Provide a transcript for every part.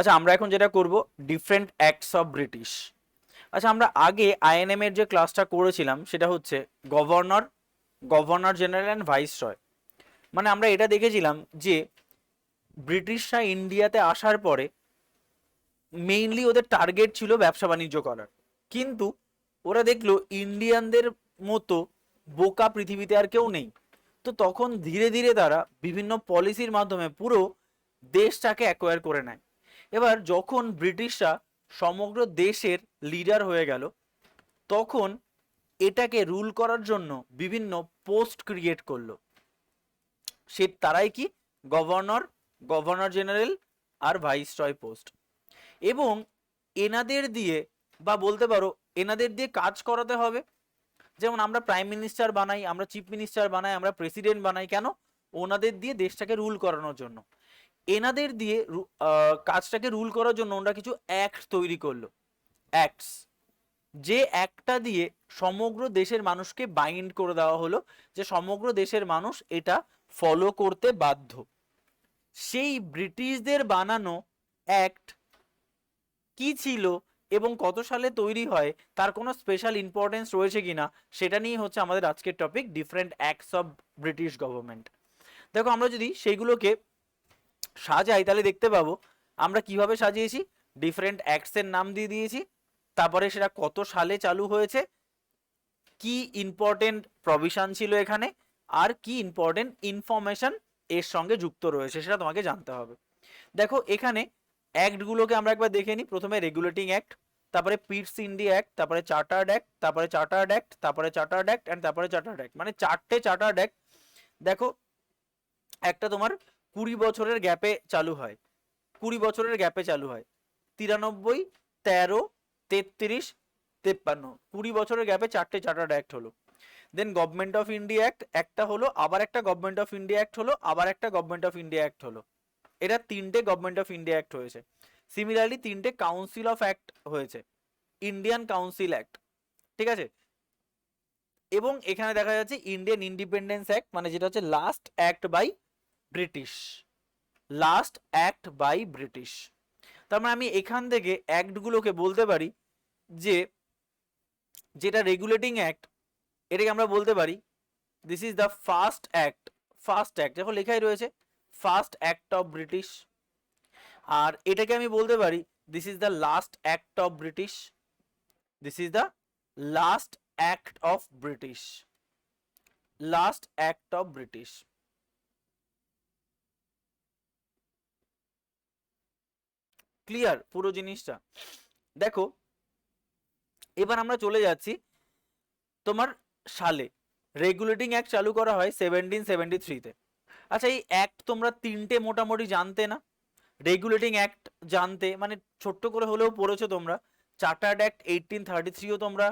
আচ্ছা, আমরা এখন যেটা করব ডিফারেন্ট অ্যাক্টস অফ ব্রিটিশ। আচ্ছা, আমরা আগে আইএনএম এর যে ক্লাসটা করেছিলাম সেটা হচ্ছে governor, governor general and viceroy. মানে আমরা এটা দেখেছিলাম যে ব্রিটিশরা ইন্ডিয়াতে আসার পরে মেইনলি ওদের টার্গেট ছিল ব্যবসা বাণিজ্য করার, কিন্তু ওরা দেখলো ইন্ডিয়ানদের মতো বোকা পৃথিবীতে আর কেউ নেই। তো তখন ধীরে ধীরে তারা বিভিন্ন পলিসির মাধ্যমে পুরো দেশটাকে অ্যাকোয়ার করে নেয়। এবার যখন ব্রিটিশরা সমগ্র দেশের লিডার হয়ে গেল, তখন এটাকে রুল করার জন্য বিভিন্ন পোস্ট ক্রিয়েট করলো। সে তারাই কি? গভর্নর, গভর্নর জেনারেল আর ভাইসরয় পোস্ট। এবং এনাদের দিয়ে, বা বলতে পারো এনাদের দিয়ে কাজ করাতে হবে। যেমন আমরা প্রাইম মিনিস্টার বানাই, আমরা চিফ মিনিস্টার বানাই, আমরা প্রেসিডেন্ট বানাই, কেন? ওনাদের দিয়ে দেশটাকে রুল করানোর জন্য। এনাদের দিয়ে কাজটাকে রুল করার জন্য ওনারা কিছু অ্যাক্ট তৈরি করলো, অ্যাক্টস, যে অ্যাক্টটা দিয়ে সমগ্র দেশের মানুষকে বাইন্ড করে দেওয়া হলো যে সমগ্র দেশের মানুষ এটা ফলো করতে বাধ্য। সেই ব্রিটিশদের বানানো অ্যাক্ট কি ছিল এবং কত সালে তৈরি হয়, তার কোনো স্পেশাল ইম্পর্টেন্স রয়েছে কিনা, সেটা নিয়ে হচ্ছে আমাদের আজকের topic, different acts of British government. দেখো, আমরা যদি সেইগুলোকে সাজাই তাহলে দেখতে পাবো আমরা কিভাবে সাজিয়েছি। ডিফারেন্ট অ্যাক্টসের নাম দিয়ে দিয়েছি, তারপরে সেটা কত সালে চালু হয়েছে, কি ইম্পর্টেন্ট প্রভিশন ছিল এখানে, আর কি ইম্পর্টেন্ট ইনফরমেশন এর সঙ্গে যুক্ত রয়েছে সেটা তোমাকে জানতে হবে। দেখো, এখানে অ্যাক্টগুলোকে আমরা একবার দেখে নিই। প্রথমে রেগুলেটিং অ্যাক্ট, তারপরে পিটস ইন্ডিয়া অ্যাক্ট, তারপরে চার্টার্ড অ্যাক্ট, তারপরে চার্টার্ড অ্যাক্ট, তারপরে চার্টার্ড অ্যাক্ট অ্যান্ড তারপরে চার্টার্ড অ্যাক্ট, মানে চারটে চার্টার্ড অ্যাক্ট। দেখো, একটা তোমার 20 বছরের গ্যাপে চালু হয়, 20 বছরের গ্যাপে চালু হয়, 93, 13, 33, 53, 20 বছরের গ্যাপে চারটে চার্টার্ড অ্যাক্ট হলো। দেন গভর্নমেন্ট অফ ইন্ডিয়া অ্যাক্ট একটা হলো, আবার একটা গভর্নমেন্ট অফ ইন্ডিয়া অ্যাক্ট হলো, আবার একটা গভর্নমেন্ট অফ ইন্ডিয়া অ্যাক্ট হলো। এটা তিনটে গভর্নমেন্ট অফ ইন্ডিয়া অ্যাক্ট হয়েছে। সিমিলারলি তিনটে কাউন্সিল অফ অ্যাক্ট হয়েছে, ইন্ডিয়ান কাউন্সিল অ্যাক্ট, ঠিক আছে। এবং এখানে দেখা যাচ্ছে ইন্ডিয়ান ইন্ডিপেন্ডেন্স অ্যাক্ট, মানে যেটা হচ্ছে last act by British, last act by British. তার মানে আমি এখান থেকে অ্যাক্টগুলোকে বলতে পারি যে, যেটা রেগুলেটিং অ্যাক্ট, এটাকে আমরা বলতে পারি this is the first act, first act দেখো লেখাই রয়েছে, ফার্স্ট অ্যাক্ট অফ ব্রিটিশ। আর এটাকে আমি বলতে পারি this is the last act of British, this is the last act of British, last act of British. Clear পুরো জিনিসটা? দেখো, এবার আমরা চলে যাচ্ছি তোমার সালে। রেগুলেটিং অ্যাক্ট চালু করা হয় 1773-তে। আচ্ছা, এই অ্যাক্ট তোমরা তিনটে মোটামুটি জানতে না? রেগুলেটিং অ্যাক্ট জানতে, মানে ছোট্ট করে হলেও পড়েছো তোমরা। চার্টার্ড অ্যাক্ট 1833ও তোমরা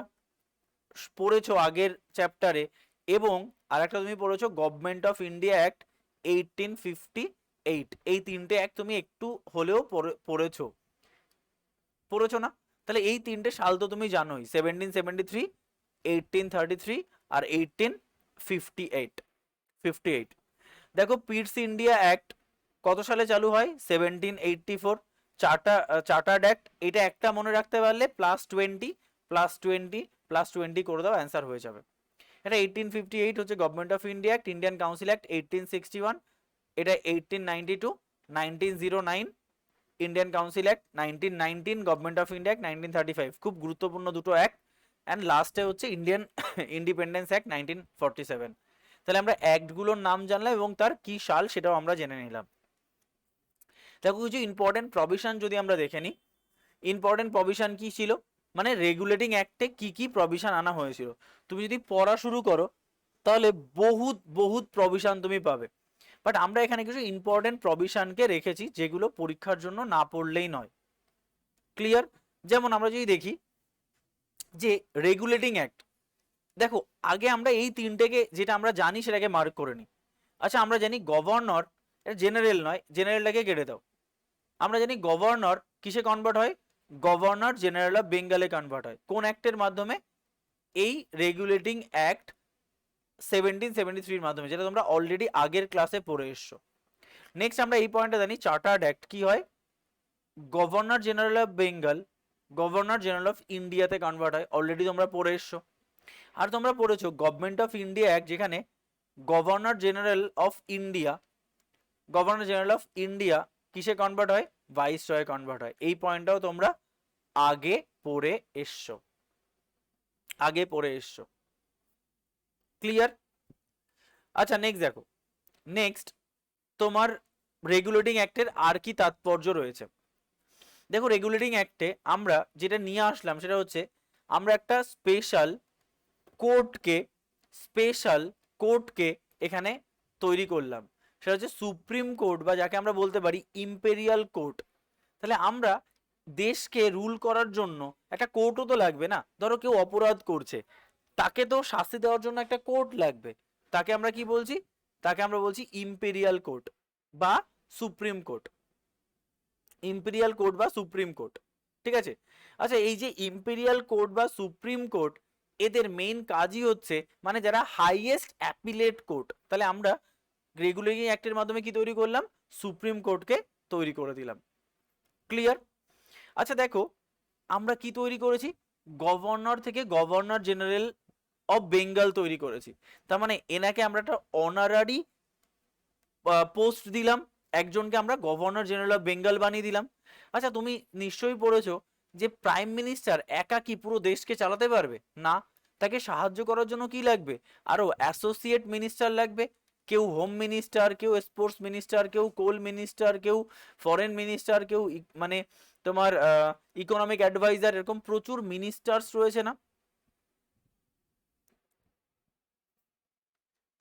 পড়েছো আগের চ্যাপ্টারে, এবং আরেকটা তুমি পড়েছো গভর্নমেন্ট অফ ইন্ডিয়া অ্যাক্ট 1858। এই তিনটে অ্যাক্ট তুমি একটু হলেও পড়েছো, পড়েছো না? তাহলে এই তিনটে সাল তো তুমি জানোই, 1773, 1833 আর 1858, 58। দেখো, পিটস ইন্ডিয়া অ্যাক্ট কত সালে চালু হয়? 1784। চার্টার্ড অ্যাক্ট, এটা একটা মনে রাখতে পারলে +20, +20, +20 করে দাও, অ্যান্সার হয়ে যাবে। এটা 1858 হচ্ছে government of India act. Indian council act 1861, এটা 1892, 1909 Indian council act, 1919 government of India act, 1935 খুব গুরুত্বপূর্ণ দুটো অ্যাক্ট। অ্যান্ড লাস্টে হচ্ছে ইন্ডিয়ান ইন্ডিপেন্ডেন্স অ্যাক্ট 1947। তাহলে আমরা অ্যাক্টগুলোর নাম জানলাম এবং তার কি সাল সেটাও আমরা জেনে নিলাম। দেখো, কিছু ইম্পর্টেন্ট প্রভিশন যদি আমরা দেখে নিই। ইম্পর্টেন্ট প্রভিশন কি ছিল, মানে রেগুলেটিং অ্যাক্টে কি কি প্রভিশন আনা হয়েছিল। তুমি যদি পড়া শুরু করো তাহলে বহুত বহুত প্রভিশন তুমি পাবে, বাট আমরা এখানে কিছু ইম্পর্টেন্ট প্রভিশনকে রেখেছি যেগুলো পরীক্ষার জন্য না পড়লেই নয়। ক্লিয়ার? যেমন আমরা যদি দেখি যে রেগুলেটিং অ্যাক্ট, দেখো আগে আমরা এই তিনটেকে, যেটা আমরা জানি সেটাকে মার্ক করে নিই। আচ্ছা, আমরা জানি গভর্নর, জেনারেল নয়, জেনারেলটাকে কেটে দাও। আমরা জানি গভর্নর কিসে কনভার্ট হয়? গভর্নর জেনারেল অফ বেঙ্গলে কনভার্ট হয় কোন অ্যাক্টের মাধ্যমে? এই রেগুলেটিং অ্যাক্ট 1773 মাধ্যমে, যেটা তোমরা অলরেডি আগের ক্লাসে পড়ে এসছো। নেক্সট আমরা এই পয়েন্টটা জানি, চার্টার্ড অ্যাক্ট কি হয়? Governor general of Bengal governor general of ইন্ডিয়াতে কনভার্ট হয়, অলরেডি তোমরা পড়ে এসছো। আর তোমরা পড়েছো গভর্নমেন্ট অফ ইন্ডিয়া অ্যাক্ট, যেখানে গভর্নর জেনারেল অফ ইন্ডিয়া কিসে কনভার্ট হয়? ভাইসরয়ে কনভার্ট হয়। এই পয়েন্টটাও তোমরা আগে পড়ে এসছো, ক্লিয়ার? আচ্ছা নেক্সট দেখো, নেক্সট তোমার রেগুলেটিং অ্যাক্টের আর কি তাৎপর্য রয়েছে। দেখো রেগুলেটিং অ্যাক্টে আমরা যেটা নিয়ে আসলাম সেটা হচ্ছে আমরা একটা স্পেশাল কোর্টকে এখানে তৈরি করলাম, সেটা হচ্ছে সুপ্রিম কোর্ট, বা যাকে আমরা বলতে পারি ইম্পেরিয়াল কোর্ট। তাহলে আমরা দেশকে রুল করার জন্য একটা কোর্টও তো লাগবে না। ধরো কেউ অপরাধ করছে, তাকে তো শাস্তি দেওয়ার জন্য একটা কোর্ট লাগবে। তাকে আমরা কি বলছি? তাকে আমরা বলছি ইম্পেরিয়াল কোর্ট বা সুপ্রিম কোর্ট। ইম্পেরিয়াল কোর্ট বা সুপ্রিম কোর্ট, ঠিক আছে? আচ্ছা, এই যে ইম্পেরিয়াল কোর্ট বা সুপ্রিম কোর্ট, এদের মেইন কাজই হচ্ছে মানে যারা হাইয়েস্ট অ্যাপিলেট কোর্ট। তাহলে আমরা রেগুলেটিং অ্যাক্টের মাধ্যমে কি তৈরি করলাম? সুপ্রিম কোর্টকে তৈরি করে দিলাম, ক্লিয়ার? আচ্ছা দেখো, আমরা কি তৈরি করেছি? গভর্নর থেকে গভর্নর জেনারেল অফ বেঙ্গল তৈরি করেছি। তার মানে এনাকে আমরা একটা অনারারি পোস্ট দিলাম, একজনকে আমরা গভর্নর জেনারেল অফ বেঙ্গল বানিয়ে দিলাম। আচ্ছা তুমি নিশ্চয়ই পড়েছো যে প্রাইম মিনিস্টার একা কি পুরো দেশকে চালাতে পারবে না? তাকে সাহায্য করার জন্য কি লাগবে? আরো অ্যাসোসিয়েট মিনিস্টার লাগবে। কেউ হোম মিনিস্টার, কেউ স্পোর্টস মিনিস্টার, কেউ কোল মিনিস্টার, কেউ ফরেন মিনিস্টার, কেউ মানে তোমার ইকোনমিক অ্যাডভাইজার, এরকম প্রচুর মিনিস্টার্স রয়েছে না?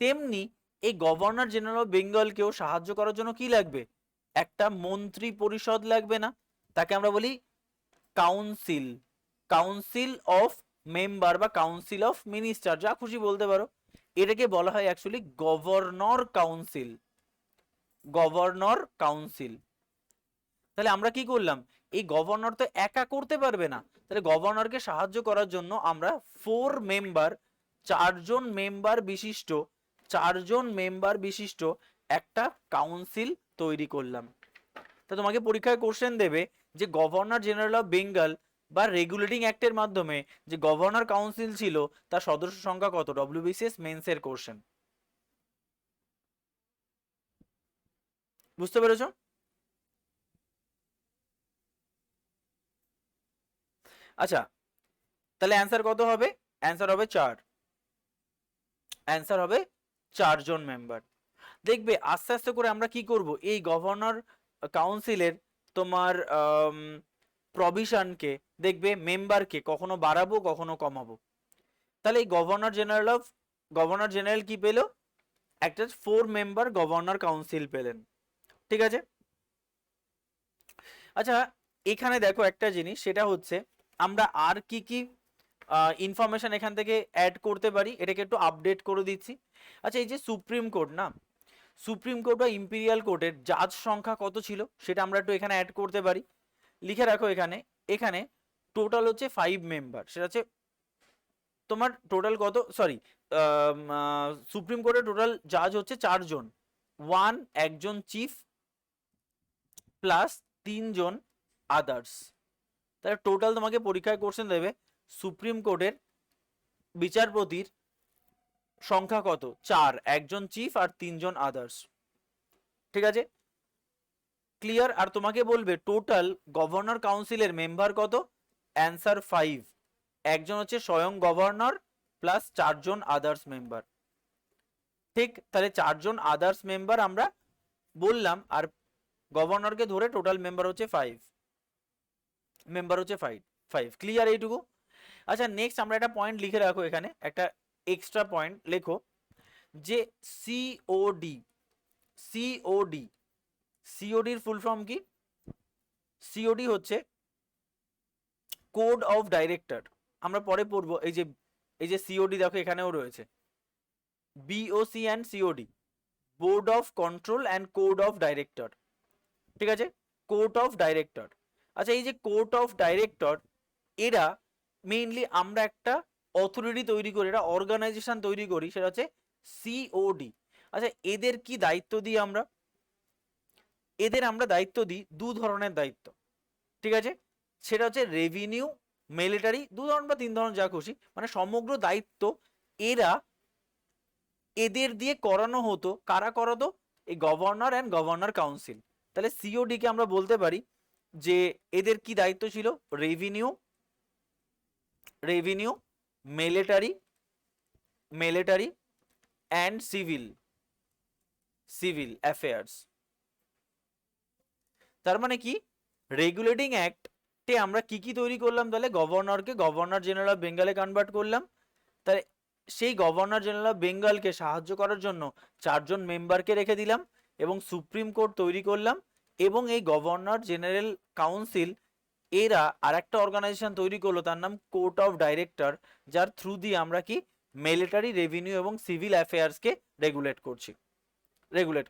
তেমনি এই গভর্নর জেনারেল অফ বেঙ্গলকেও সাহায্য করার জন্য কি লাগবে? একটা মন্ত্রী পরিষদ লাগবে না? তাকে আমরা বলি কাউন্সিল, কাউন্সিল অফ মেম্বার বা কাউন্সিল অফ মিনিস্টার, যা খুশি বলতে পারো। এটাকে বলা হয় actually governor council, governor council. তাহলে আমরা কি করলাম? এই গভর্নর তো একা করতে পারবে না, তাহলে গভর্নরকে সাহায্য করার জন্য আমরা 4 মেম্বার, চারজন মেম্বার বিশিষ্ট একটা কাউন্সিল তৈরি করলাম। তা তোমাকে পরীক্ষায় কোশ্চেন দেবে যে গভর্নর জেনারেল অফ বেঙ্গল বা রেগুলেটিং অ্যাক্টের মাধ্যমে যে গভর্নর কাউন্সিল ছিল তার সদস্য সংখ্যা কত? ডব্লিউবিসিএস মেন্সের কোশ্চেন, বুঝতে পেরেছো? আচ্ছা তাহলে অ্যান্সার কত হবে? অ্যান্সার হবে 4, অ্যান্সার হবে 4 জন মেম্বার। দেখবে আস্তে আস্তে করে আমরা কি করব, এই গভর্নর কাউন্সিলের তোমার প্রভিশনকে, দেখবে মেম্বারকে কখনো বাড়াবো কখনো কমাবো। তাহলে এই গভর্নর জেনারেল কি পেল? একটা 4 মেম্বার গভর্নর কাউন্সিল পেলেন, ঠিক আছে? আচ্ছা এখানে দেখো একটা জিনিস, সেটা হচ্ছে আমরা আর কি কি ইনফরমেশন এখান থেকে অ্যাড করতে পারি, এটাকে একটু আপডেট করে দিচ্ছি। আচ্ছা এই যে সুপ্রিম কোর্ট না, সুপ্রিম কোর্ট বা ইম্পিরিয়াল কোর্টের জাজ সংখ্যা কত ছিল সেটা আমরা একটু এখানে অ্যাড করতে পারি। লিখে রাখো এখানে, এখানে টোটাল হচ্ছে 5 মেম্বার, সেটা হচ্ছে তোমার টোটাল কত, সরি, সুপ্রিম কোর্টের টোটাল জাজ হচ্ছে 4 জন, একজন চিফ প্লাস 3 জন আদার্স। তাহলে টোটাল তোমাকে পরীক্ষায় কোশ্চেন দেবে সুপ্রিম কোর্টের বিচারপতির সংখ্যা কত? 4, একজন চিফ আর 3 জন আদার্স, ঠিক আছে? ক্লিয়ার? আর তোমাকে বলবে টোটাল গভর্নর কাউন্সিলের মেম্বার কত? অ্যান্সার 5, একজন হচ্ছে স্বয়ং গভর্নর প্লাস 4 জন আদার্স মেম্বার, ঠিক? তাহলে 4 জন আদার্স মেম্বার আমরা বললাম, আর গভর্নরকে ধরে টোটাল মেম্বার হচ্ছে 5, ক্লিয়ার এইটুকু? আচ্ছা নেক্সট আমরা একটা পয়েন্ট লিখে রাখো, এখানে একটা এক্সট্রা পয়েন্ট লেখো যে সিওডি, সিওডির ফুল ফর্ম কি? সিওডি হচ্ছে কোড অফ ডাইরেক্টর। আমরা পরে পড়বো, এই যে সিওডি দেখো এখানেও রয়েছে, BOC and COD, board of control and court of director, ঠিক আছে? Court of director. আচ্ছা এই যে কোর্ট অফ ডাইরেক্টর, এরা মেইনলি আমরা একটা অথরিটি তৈরি করি, একটা অর্গানাইজেশন তৈরি করি, সেটা হচ্ছে সিওডি। আচ্ছা এদের কি দায়িত্ব দিই আমরা? এদের আমরা দায়িত্ব দিই 2 ধরনের দায়িত্ব। ঠিক আছে, সেটা হচ্ছে রেভিনিউ, মিলিটারি, 2 ধরন বা 3 ধরন যা খুশি, মানে সমগ্র দায়িত্ব এরা এদের দিয়ে করানো হতো। কারা করাতো? এই গভর্নর অ্যান্ড গভর্নর কাউন্সিল। তাহলে সিওডি কে আমরা বলতে পারি যে এদের কি দায়িত্ব ছিল? Revenue, revenue, military, military and civil, civil affairs. তার মানে কি, রেগুলেটিং অ্যাক্টে আমরা কি কি তৈরি করলাম? তাহলে গভর্নরকে গভর্নর জেনারেল অফ বেঙ্গলে কনভার্ট করলাম। তাহলে সেই গভর্নর জেনারেল অফ বেঙ্গলকে সাহায্য করার জন্য 4জন মেম্বারকে রেখে দিলাম এবং সুপ্রিম কোর্ট তৈরি করলাম। এবং এই গভর্নর জেনারেল কাউন্সিল এরা আর একটা অর্গানাইজেশন তৈরি করলো, তার নাম কোর্ট অফ ডাইরেক্টর, যার থ্রু দিয়ে আমরা কি মিলিটারি, রেভিনিউ এবং সিভিল অ্যাফেয়ার্সকে রেগুলেট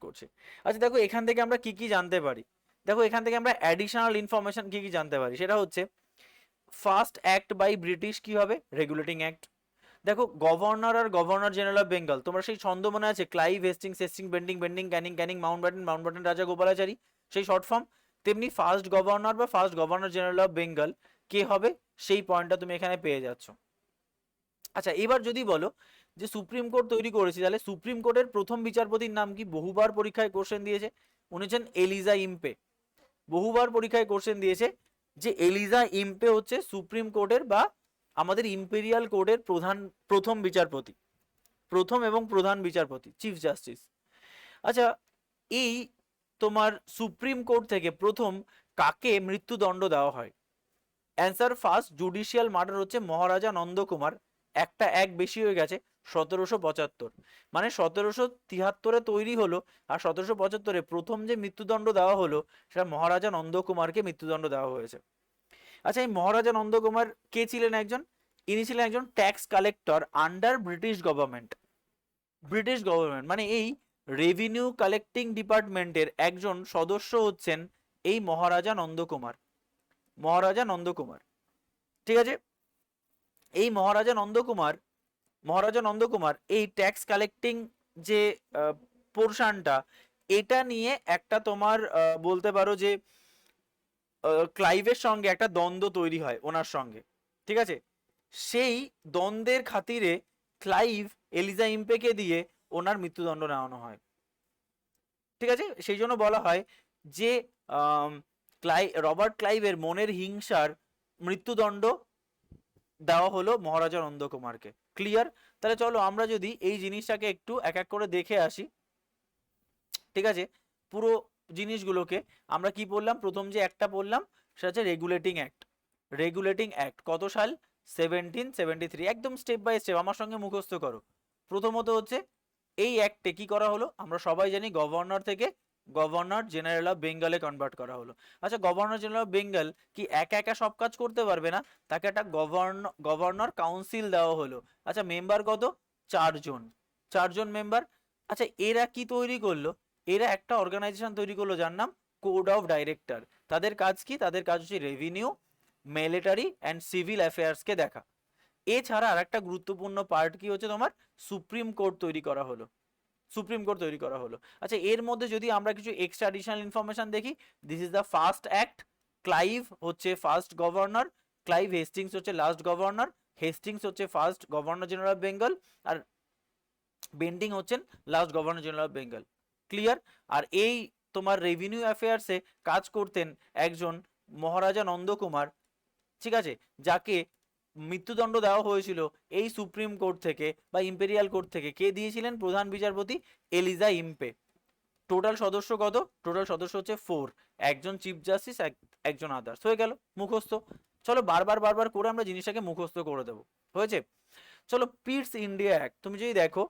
করছি। আচ্ছা দেখো এখান থেকে আমরা কি কি জানতে পারি। দেখো এখান থেকে আমরা অ্যাডিশনাল ইনফরমেশন কি কি জানতে পারি, সেটা হচ্ছে ফার্স্ট অ্যাক্ট বাই ব্রিটিশ কি হবে? Regulating act. দেখো গভর্নর আর গভর্নর জেনারেল অফ বেঙ্গল, তোমার সেই ছন্দ মনে আছে? Clive, Hastings, Bentinck, Canning, Mountbatten, Raja Gopalachari, সেই শর্ট ফর্ম। তেমনি ফার্স্ট গভর্নর বা first governor general of Bengal কে হবে, সেই পয়েন্টটা তুমি এখানে পেয়ে যাচ্ছ। আচ্ছা এবার যদি বলো যে সুপ্রিম কোর্ট তৈরি করেছি, তাহলে সুপ্রিম কোর্টের প্রথম বিচারপতির নাম কি? বহুবার পরীক্ষায় কোশ্চেন দিয়েছে, উনি হচ্ছেন এলিজা ইম্পে। বহুবার পরীক্ষায় কোশ্চেন দিয়েছে যে এলিজা ইম্পে হচ্ছে সুপ্রিম কোর্টের বা আমাদের ইম্পেরিয়াল কোর্টের প্রথম বিচারপতি, প্রথম এবং প্রধান বিচারপতি, চিফ জাস্টিস। আচ্ছা এই তোমার সুপ্রিম কোর্ট থেকে প্রথম কাকে মৃত্যুদণ্ড দেওয়া হয়? অ্যান্সার ফার্স্ট জুডিশিয়াল মার্ডার হচ্ছে মহারাজা নন্দকুমার। একটা এক বেশি হয়ে গেছে, 1775, মানে 1773 তৈরি হলো আর 1775 প্রথম যে মৃত্যুদণ্ড দেওয়া হলো সেটা মহারাজা নন্দকুমারকে মৃত্যুদণ্ড দেওয়া হয়েছে। আচ্ছা এই মহারাজা নন্দকুমার কে ছিলেন? ইনি ছিলেন একজন tax collector under British government. British government মানে এই রেভিনিউ কালেক্টিং ডিপার্টমেন্টের একজন সদস্য হচ্ছেন এই মহারাজা নন্দকুমার। মহারাজা নন্দকুমার, ঠিক আছে। এই মহারাজা নন্দকুমার এই ট্যাক্স কালেক্টিং যে পোর্শনটা, এটা নিয়ে একটা তোমার বলতে পারো যে ক্লাইভের সঙ্গে একটা দ্বন্দ্ব তৈরি হয় ওনার সঙ্গে, ঠিক আছে। সেই দ্বন্দ্বের খাতিরে ক্লাইভ এলিজা ইম্পেকে দিয়ে ওনার মৃত্যুদণ্ড নেওয়ানো হয়, ঠিক আছে। সেই জন্য বলা হয় যে রবার্ট ক্লাইভের মনের হিংসার মৃত্যুদণ্ড দেওয়া হলো মহারাজা নন্দকুমারকে। ক্লিয়ার? তাহলে চলো আমরা যদি এই জিনিসটাকে একটু এক এক করে দেখে আসি, ঠিক আছে। পুরো জিনিসগুলোকে আমরা কি বললাম? প্রথম যে একটা বললাম সেটা হচ্ছে রেগুলেটিং অ্যাক্ট। রেগুলেটিং অ্যাক্ট কত সাল? 1773। একদম স্টেপ বাই স্টেপ আমার সঙ্গে মুখস্থ করো। প্রথমত হচ্ছে এই অ্যাক্টে কি করা হলো? আমরা সবাই জানি গভর্নর থেকে গভর্নর জেনারেল অফ বেঙ্গলে কনভার্ট করা হলো। আচ্ছা গভর্নর জেনারেল অফ বেঙ্গল কি একা একা সব কাজ করতে পারবে না, তাকে একটা গভর্নর কাউন্সিল দেওয়া হলো। আচ্ছা মেম্বার কত? 4জন, 4জন মেম্বার। আচ্ছা এরা কি তৈরি করলো? এরা একটা অর্গানাইজেশন তৈরি করলো যার নাম কোড অফ ডাইরেক্টর। তাদের কাজ কি? তাদের কাজ হচ্ছে রেভিনিউ, মিলিটারি অ্যান্ড সিভিল অ্যাফেয়ার্সকে দেখা। এছাড়া আর একটা গুরুত্বপূর্ণ পার্ট কি হচ্ছে তোমার? সুপ্রিম কোর্ট তৈরি করা হলো। সুপ্রিম কোর্ট তৈরি করা হলো। আচ্ছা এর মধ্যে যদি আমরা কিছু এক্সট্রা অ্যাডিশনাল ইনফরমেশন দেখি, this is the first act. Clive হচ্ছে ফার্স্ট গভর্নর, ক্লাইভ হেস্টিংস হচ্ছে লাস্ট গভর্নর, হেস্টিংস হচ্ছে first governor general of Bengal, আর বেন্টিং হচ্ছেন last governor general of Bengal. Clear? আর এই তোমার রেভিনিউ অ্যাফেয়ার্সে কাজ করতেন একজন মহারাজা নন্দকুমার, ঠিক আছে, যাকে মৃত্যুদণ্ড দেওয়া হয়েছিল এই সুপ্রিম কোর্ট থেকে বা ইম্পেরিয়াল কোর্ট থেকে। কে দিয়েছিলেন? প্রধান বিচারপতি এলিজা ইম্পে। টোটাল সদস্য কত? টোটাল সদস্য হচ্ছে 4, একজন চিফ জাস্টিস, একজন আদার্স। হয়ে গেল মুখস্থ। চলো বারবার বারবার করে আমরা জিনিসটাকে মুখস্থ করে দেবো। হয়েছে? চলো পিটস ইন্ডিয়া অ্যাক্ট তুমি যদি দেখো,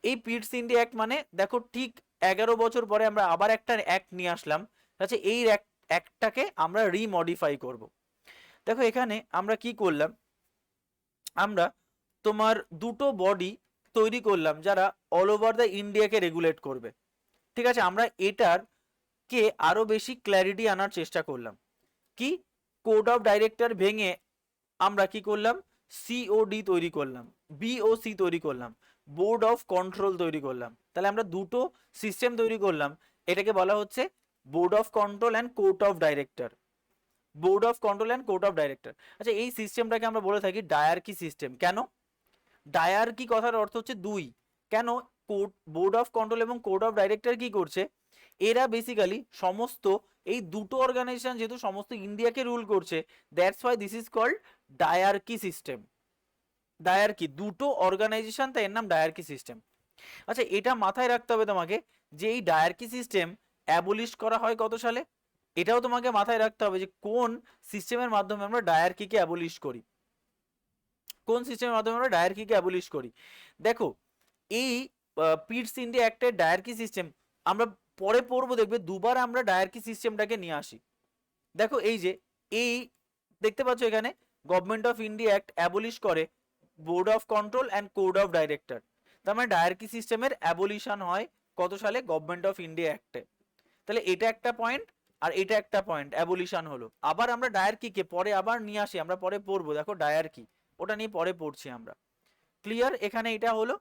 এই পিটস ইন্ডিয়া অ্যাক্ট মানে দেখো ঠিক 11 বছর পরে আমরা আবার একটা অ্যাক্ট নিয়ে আসলাম। আচ্ছা এই অ্যাক্টটাকে আমরা রিমডিফাই করব। দেখো এখানে আমরা কি করলাম, আমরা তোমার দুটো বডি তৈরি করলাম যারা অল ওভার দ্য ইন্ডিয়াকে রেগুলেট করবে, ঠিক আছে। আমরা এটার কে আরো বেশি ক্ল্যারিটি আনার চেষ্টা করলাম। কি? কোড অফ ডাইরেক্টর ভেঙে আমরা কি করলাম? সিওডি তৈরি করলাম, বিওসি তৈরি করলাম, বোর্ড অফ কন্ট্রোল তৈরি করলাম। তাহলে আমরা দুটো সিস্টেম তৈরি করলাম, এটাকে বলা হচ্ছে board of control and court of director. Board of control and court of director. আচ্ছা এই সিস্টেমটাকে আমরা বলে থাকি ডায়ারকি সিস্টেম। কেন? ডায়ারকি কথার অর্থ হচ্ছে দুই। কেন? কোড, বোর্ড অফ কন্ট্রোল এবং কোড অফ ডাইরেক্টর কি করছে, এরা বেসিক্যালি সমস্ত এই দুটো অর্গানাইজেশন যেহেতু সমস্ত ইন্ডিয়াকে রুল করছে, that's why this is called dyarchy system. Dyarchy, দুটো অর্গানাইজেশন, তাই এর নাম ডায়ারকি সিস্টেম। আচ্ছা এটা মাথায় রাখতে হবে তোমাকে যে এই ডায়ারকি সিস্টেম অ্যাবলিশ করা হয় কত সালে, এটাও তোমাকে মাথায় রাখতে হবে যে কোন সিস্টেমের মাধ্যমে আমরা ডায়ারকিকে অ্যাবলিশ করি, কোন সিস্টেমের মাধ্যমে আমরা ডায়ারকিকে অ্যাবলিশ করি। দেখো এই পিটস ইন্ডিয়া অ্যাক্টের ডায়ারকি সিস্টেম আমরা পরে পড়বো, দেখবে দুবার আমরা ডায়ারকি সিস্টেমটাকে নিয়ে আসি। দেখো এই যে এই দেখতে পাচ্ছ এখানে government of India act abolish করে board of control and court of director. তার মানে ডায়ারকি সিস্টেমের অ্যাবলিশন হয় কত সালে, গভর্নমেন্ট অফ ইন্ডিয়া অ্যাক্টে। তাহলে এটা একটা পয়েন্ট আর এটা একটা পয়েন্ট, অ্যাবলিশন হলো। আবার আমরা ডায়ারকিকে পরে আবার নিয়ে আসি, আমরা পরে পড়বো, দেখো ডায়ারকি ওটা নিয়ে পরে পড়ছি আমরা। ক্লিয়ার? এখানে এটা হলো।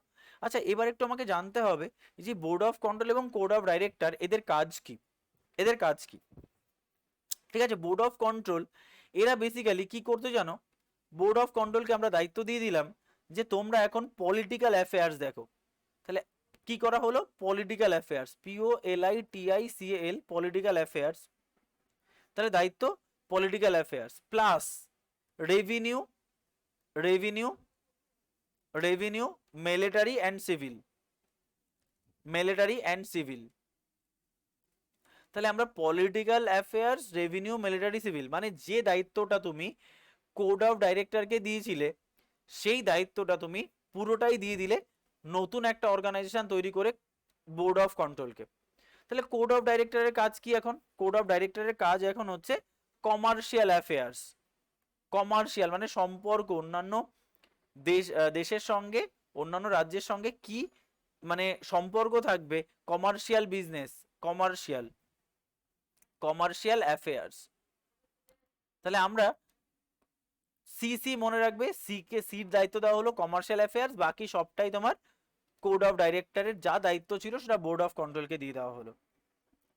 আচ্ছা এবার একটু আমাকে জানতে হবে যে বোর্ড অফ কন্ট্রোল এবং কোড অফ ডাইরেক্টর এদের কাজ কি, এদের কাজ কি। ঠিক আছে, বোর্ড অফ কন্ট্রোল এরা বেসিক্যালি কি করতে জানো, বোর্ড অফ কন্ট্রোলকে আমরা দায়িত্ব দিয়ে দিলাম যে তোমরা এখন পলিটিক্যাল অ্যাফেয়ার্স দেখো। তাহলে কি করা হলো, political affairs, POLITICAL, political affairs. তাহলে দায়িত্ব political affairs plus revenue, revenue, revenue, military and civil, military and civil. তাহলে আমরা political affairs, revenue, military, civil, মানে যে দায়িত্বটা তুমি কোড অফ ডাইরেক্টরকে দিয়েছিলে সেই দায়িত্বটা তুমি পুরোটাই দিয়ে দিলে নতুন একটা অর্গানাইজেশন তৈরি করে বোর্ড অফ কন্ট্রোলকে। তাহলে কোড অফ ডাইরেক্টরের কাজ কি এখন, কোড অফ ডাইরেক্টরের কাজ এখন হচ্ছে কমার্শিয়াল অ্যাফেয়ার্স। কমার্শিয়াল মানে সম্পর্ক, অন্যান্য দেশের সঙ্গে, অন্যান্য রাজ্যের সঙ্গে কি মানে সম্পর্ক থাকবে, commercial business, commercial, commercial affairs. তাহলে আমরা সি মনে রাখবে, সির দায়িত্ব দেওয়া হলো কমার্শিয়াল অ্যাফেয়ার্স, বাকি সবটাই তোমার কোড অফ ডাইরেক্টরের যা দায়িত্ব ছিল সেটা বোর্ড অফ কন্ট্রোলকে দিয়ে দেওয়া হলো,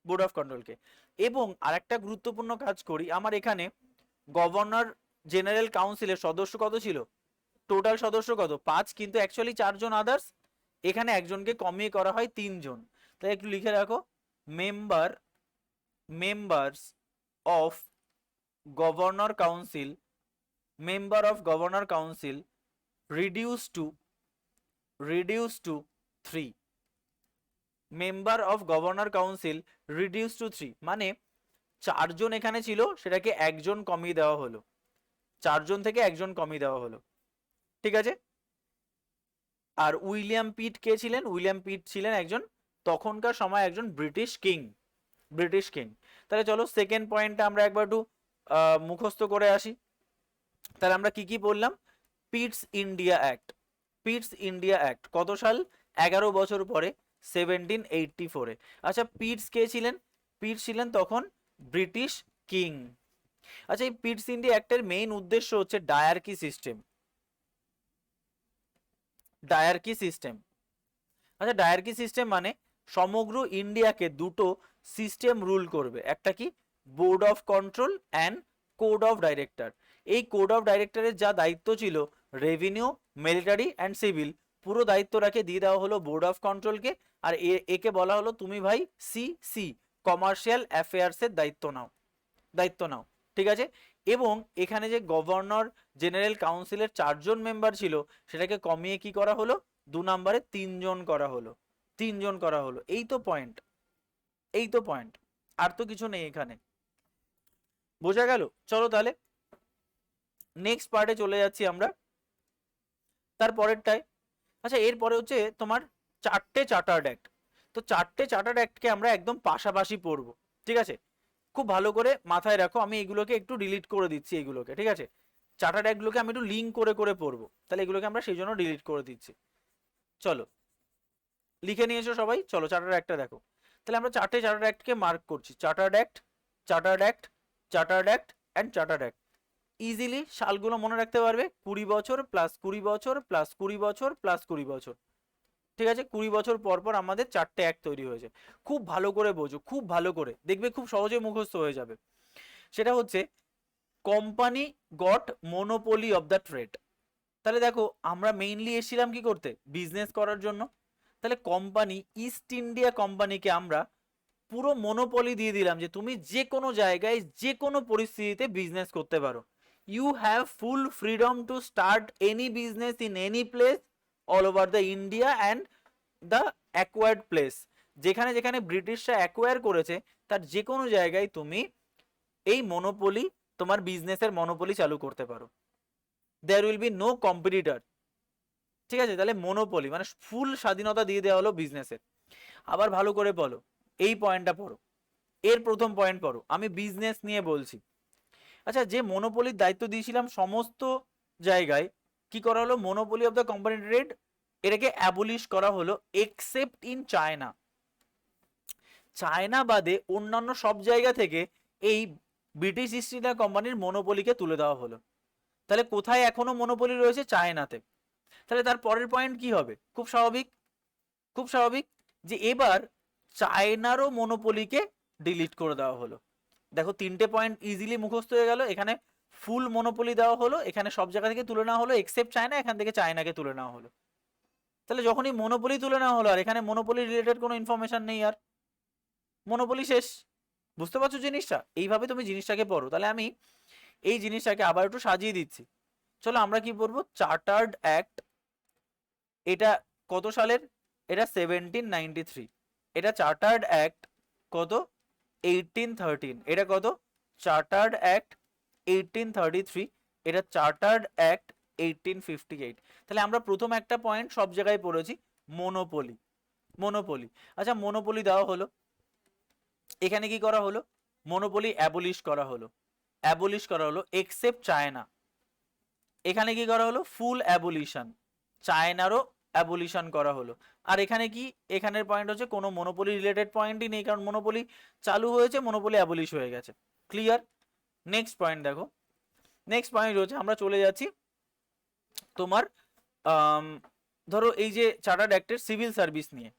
বোর্ড অফ কন্ট্রোলকে। এবং আরেকটা গুরুত্বপূর্ণ কাজ করি, আমার এখানে গভর্নর জেনারেল কাউন্সিলের সদস্য কত ছিল, টোটাল সদস্য কত 5, কিন্তু অ্যাকচুয়ালি 4 জন আদার্স, এখানে একজনকে কমিয়ে করা হয় 3 জন। তাই একটু লিখে রাখো, member, members of governor council, member of governor council reduced to 3, member of governor council reduced to 3, মানে 4 জন এখানে ছিল সেটাকে একজন কমিয়ে দেওয়া হলো, 4 জন থেকে একজন কমিয়ে দেওয়া হলো। ঠিক আছে, আর উইলিয়াম পিট কে ছিলেন, উইলিয়াম পিট ছিলেন একজন তখনকার সময় একজন ব্রিটিশ কিং, ব্রিটিশ কিং। তাহলে চলো সেকেন্ড পয়েন্টটা আমরা একবার একটু মুখস্থ করে আসি। তাহলে আমরা কি কি বললাম, পিটস ইন্ডিয়া অ্যাক্ট, পিটস ইন্ডিয়া অ্যাক্ট কত সাল, 11 বছর পরে 1784-এ। আচ্ছা পিটস কে ছিলেন, পিটস ছিলেন তখন ব্রিটিশ কিং। আচ্ছা এই পিটস ইন্ডিয়া অ্যাক্টের মেইন উদ্দেশ্য হচ্ছে ডায়ারকি সিস্টেম, ডায়ারকি সিস্টেম। আচ্ছা ডায়ারকি সিস্টেম মানে সমগ্র ইন্ডিয়াকে দুটো সিস্টেম রুল করবে, একটা কি board of control and court of director. এই কোড অফ ডাইরেক্টরের যা দায়িত্ব ছিল রেভিনিউ, মিলিটারি অ্যান্ড সিভিল, পুরো দায়িত্বটাকে দিয়ে দেওয়া হলো বোর্ড অফ কন্ট্রোলকে। আর একে বলা হলো তুমি ভাই সি কমার্শিয়াল অ্যাফেয়ার্সের দায়িত্ব নাও, দায়িত্ব নাও। ঠিক আছে, এবং এখানে যে গভর্নর জেনারেল কাউন্সিলের 4 জন মেম্বার ছিল সেটাকে কমিয়ে কি করা হলো, 2 নম্বরে 3 জন করা হলো, 3 জন করা হলো। এই তো পয়েন্ট, এই তো পয়েন্ট, আর তো কিছু নেই এখানে, বোঝা গেল? চলো তাহলে নেক্সট পার্টে চলে যাচ্ছি আমরা, তারপরেরটায়। আচ্ছা এরপরে হচ্ছে তোমার 4টে চার্টার্ড অ্যাক্ট। তো 4টে চার্টার্ড অ্যাক্টকে আমরা একদম পাশাপাশি পড়বো। ঠিক আছে, খুব ভালো করে মাথায় রাখো, আমি এগুলোকে একটু ডিলিট করে দিচ্ছি এগুলোকে। ঠিক আছে, চার্টার্ড অ্যাক্টগুলোকে আমি একটু লিঙ্ক করে করে পড়বো, তাহলে এগুলোকে আমরা সেই জন্য ডিলিট করে দিচ্ছি। চলো লিখে নিয়েছো সবাই, চলো চার্টার্ড অ্যাক্টটা দেখো। তাহলে আমরা 4টে চার্টার্ড অ্যাক্টকে মার্ক করছি, chartered act, chartered act, chartered act and chartered act. Easily সালগুলো মনে রাখতে পারবে, 20 বছর প্লাস 20 বছর প্লাস 20 বছর প্লাস 20 বছর। ঠিক আছে, 20 বছর পর পর আমাদের 4টে অ্যাক্ট তৈরি হয়েছে। খুব ভালো করে বোঝো, খুব ভালো করে দেখবে, খুব সহজে মুখস্থ হয়ে যাবে। সেটা হচ্ছে company goat monopoly of the trade. তাহলে দেখো আমরা মেইনলি এসেছিলাম কি করতে, বিজনেস করার জন্য। তাহলে কোম্পানি ইস্ট ইন্ডিয়া কোম্পানিকে আমরা পুরো মনোপলি দিয়ে দিলাম যে তুমি যে কোনো জায়গায় যে কোনো পরিস্থিতিতে বিজনেস করতে পারো। You have full freedom to start any business in any place all over the India and the acquired place. যেখানে যেখানে ব্রিটিশরা অ্যাকোয়ার করেছে তার যে কোনো জায়গায় তুমি এই মনোপলি, তোমার বিজনেসের মনোপলি চালু করতে পারো। There will be no competitor. ঠিক আছে, তাহলে মনোপলি মানে ফুল স্বাধীনতা দিয়ে দেওয়া হলো বিজনেসের। আবার ভালো করে বলো, এই পয়েন্টটা পড়ো, এর প্রথম পয়েন্ট পড়ো, আমি বিজনেস নিয়ে বলছি। আচ্ছা, যে মনোপলির দায়িত্ব দিয়েছিলাম সমস্ত জায়গায়, কি করা হলো, monopoly of the company trade এটাকে অ্যাবলিশ করা হলো এক্সেপ্ট ইন চায়না। চায়না বাদে অন্যান্য সব জায়গা থেকে এই ব্রিটিশ ইস্ট ইন্ডিয়া কোম্পানির মনোপলিকে তুলে দেওয়া হলো। তাহলে কোথায় এখনো মনোপলি রয়েছে, চায়নাতে। তাহলে তার পরের পয়েন্ট কি হবে, খুব স্বাভাবিক, খুব স্বাভাবিক, যে এবার চায়নারও মনোপলিকে ডিলিট করে দেওয়া হলো। দেখো তিনটে পয়েন্ট ইজিলি মুখস্থ হয়ে গেল। এখানে ফুল মনোপলি দেওয়া হলো, এখানে সব জায়গা থেকে তুলে নেওয়া হলো এক্সেপ্ট চায়না, এখান থেকে চায়নাকে তুলে নেওয়া হলো। তাহলে যখনই মনোপলি তুলে নেওয়া হলো আর এখানে মনোপলি রিলেটেড কোনো ইনফরমেশন নেই, আর মনোপলি শেষ। বুঝতে পারছো জিনিসটা? এইভাবে তুমি জিনিসটাকে পড়ো। তাহলে আমি এই জিনিসটাকে আবার একটু সাজিয়ে দিচ্ছি। চলো আমরা কি পড়বো, চার্টার্ড অ্যাক্ট, এটা কত সালের, এটা 1793। এটা চার্টার্ড অ্যাক্ট কত, 1813। এটা কত, চার্টার্ড অ্যাক্ট 1833। এটা চার্টার্ড অ্যাক্ট 1858। তাহলে আমরা প্রথম একটা পয়েন্ট সব জায়গায় পড়েছি, মনোপলি। মনোপলি, আচ্ছা মনোপলি দেওয়া হলো, এখানে কি করা হলো, মনোপলি অ্যাবলিশ করা হলো, অ্যাবলিশ করা হলো এক্সেপ্ট চায়না। এখানে কি করা হলো, ফুল অ্যাবলিশন, চায়নারও অ্যাবলিশন করা হলো। আর এখানে কি, এখানের পয়েন্ট হচ্ছে কোনো মনোপলি রিলেটেড পয়েন্টই নেই, কারণ মনোপলি চালু হয়েছে, মনোপলি অ্যাবলিশ হয়ে গেছে। ক্লিয়ার? নেক্সট পয়েন্ট দেখো, নেক্সট পয়েন্ট হচ্ছে, আমরা চলে যাচ্ছি তোমার ধরো এই যে চার্টার্ড অ্যাক্টের সিভিল সার্ভিস নিয়ে।